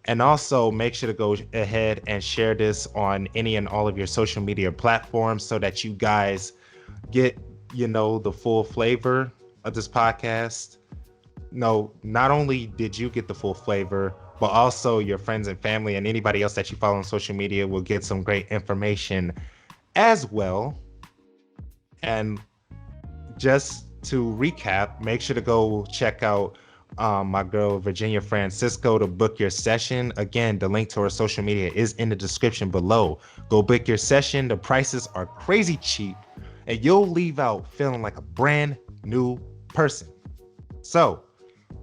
S1: And also make sure to go ahead and share this on any and all of your social media platforms so that you guys get, the full flavor of this podcast. No, not only did you get the full flavor, but also your friends and family and anybody else that you follow on social media will get some great information as well. And just to recap, make sure to go check out my girl Virginia Francisco to book your session. Again, the link to her social media is in the description below. Go book your session. The prices are crazy cheap, and you'll leave out feeling like a brand new person. So,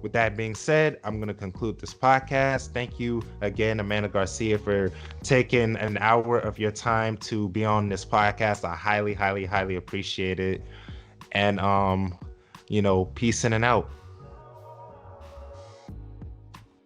S1: with that being said, I'm going to conclude this podcast. Thank you again, Amanda Garcia, for taking an hour of your time to be on this podcast. I highly, highly, highly appreciate it. And, peace in and out.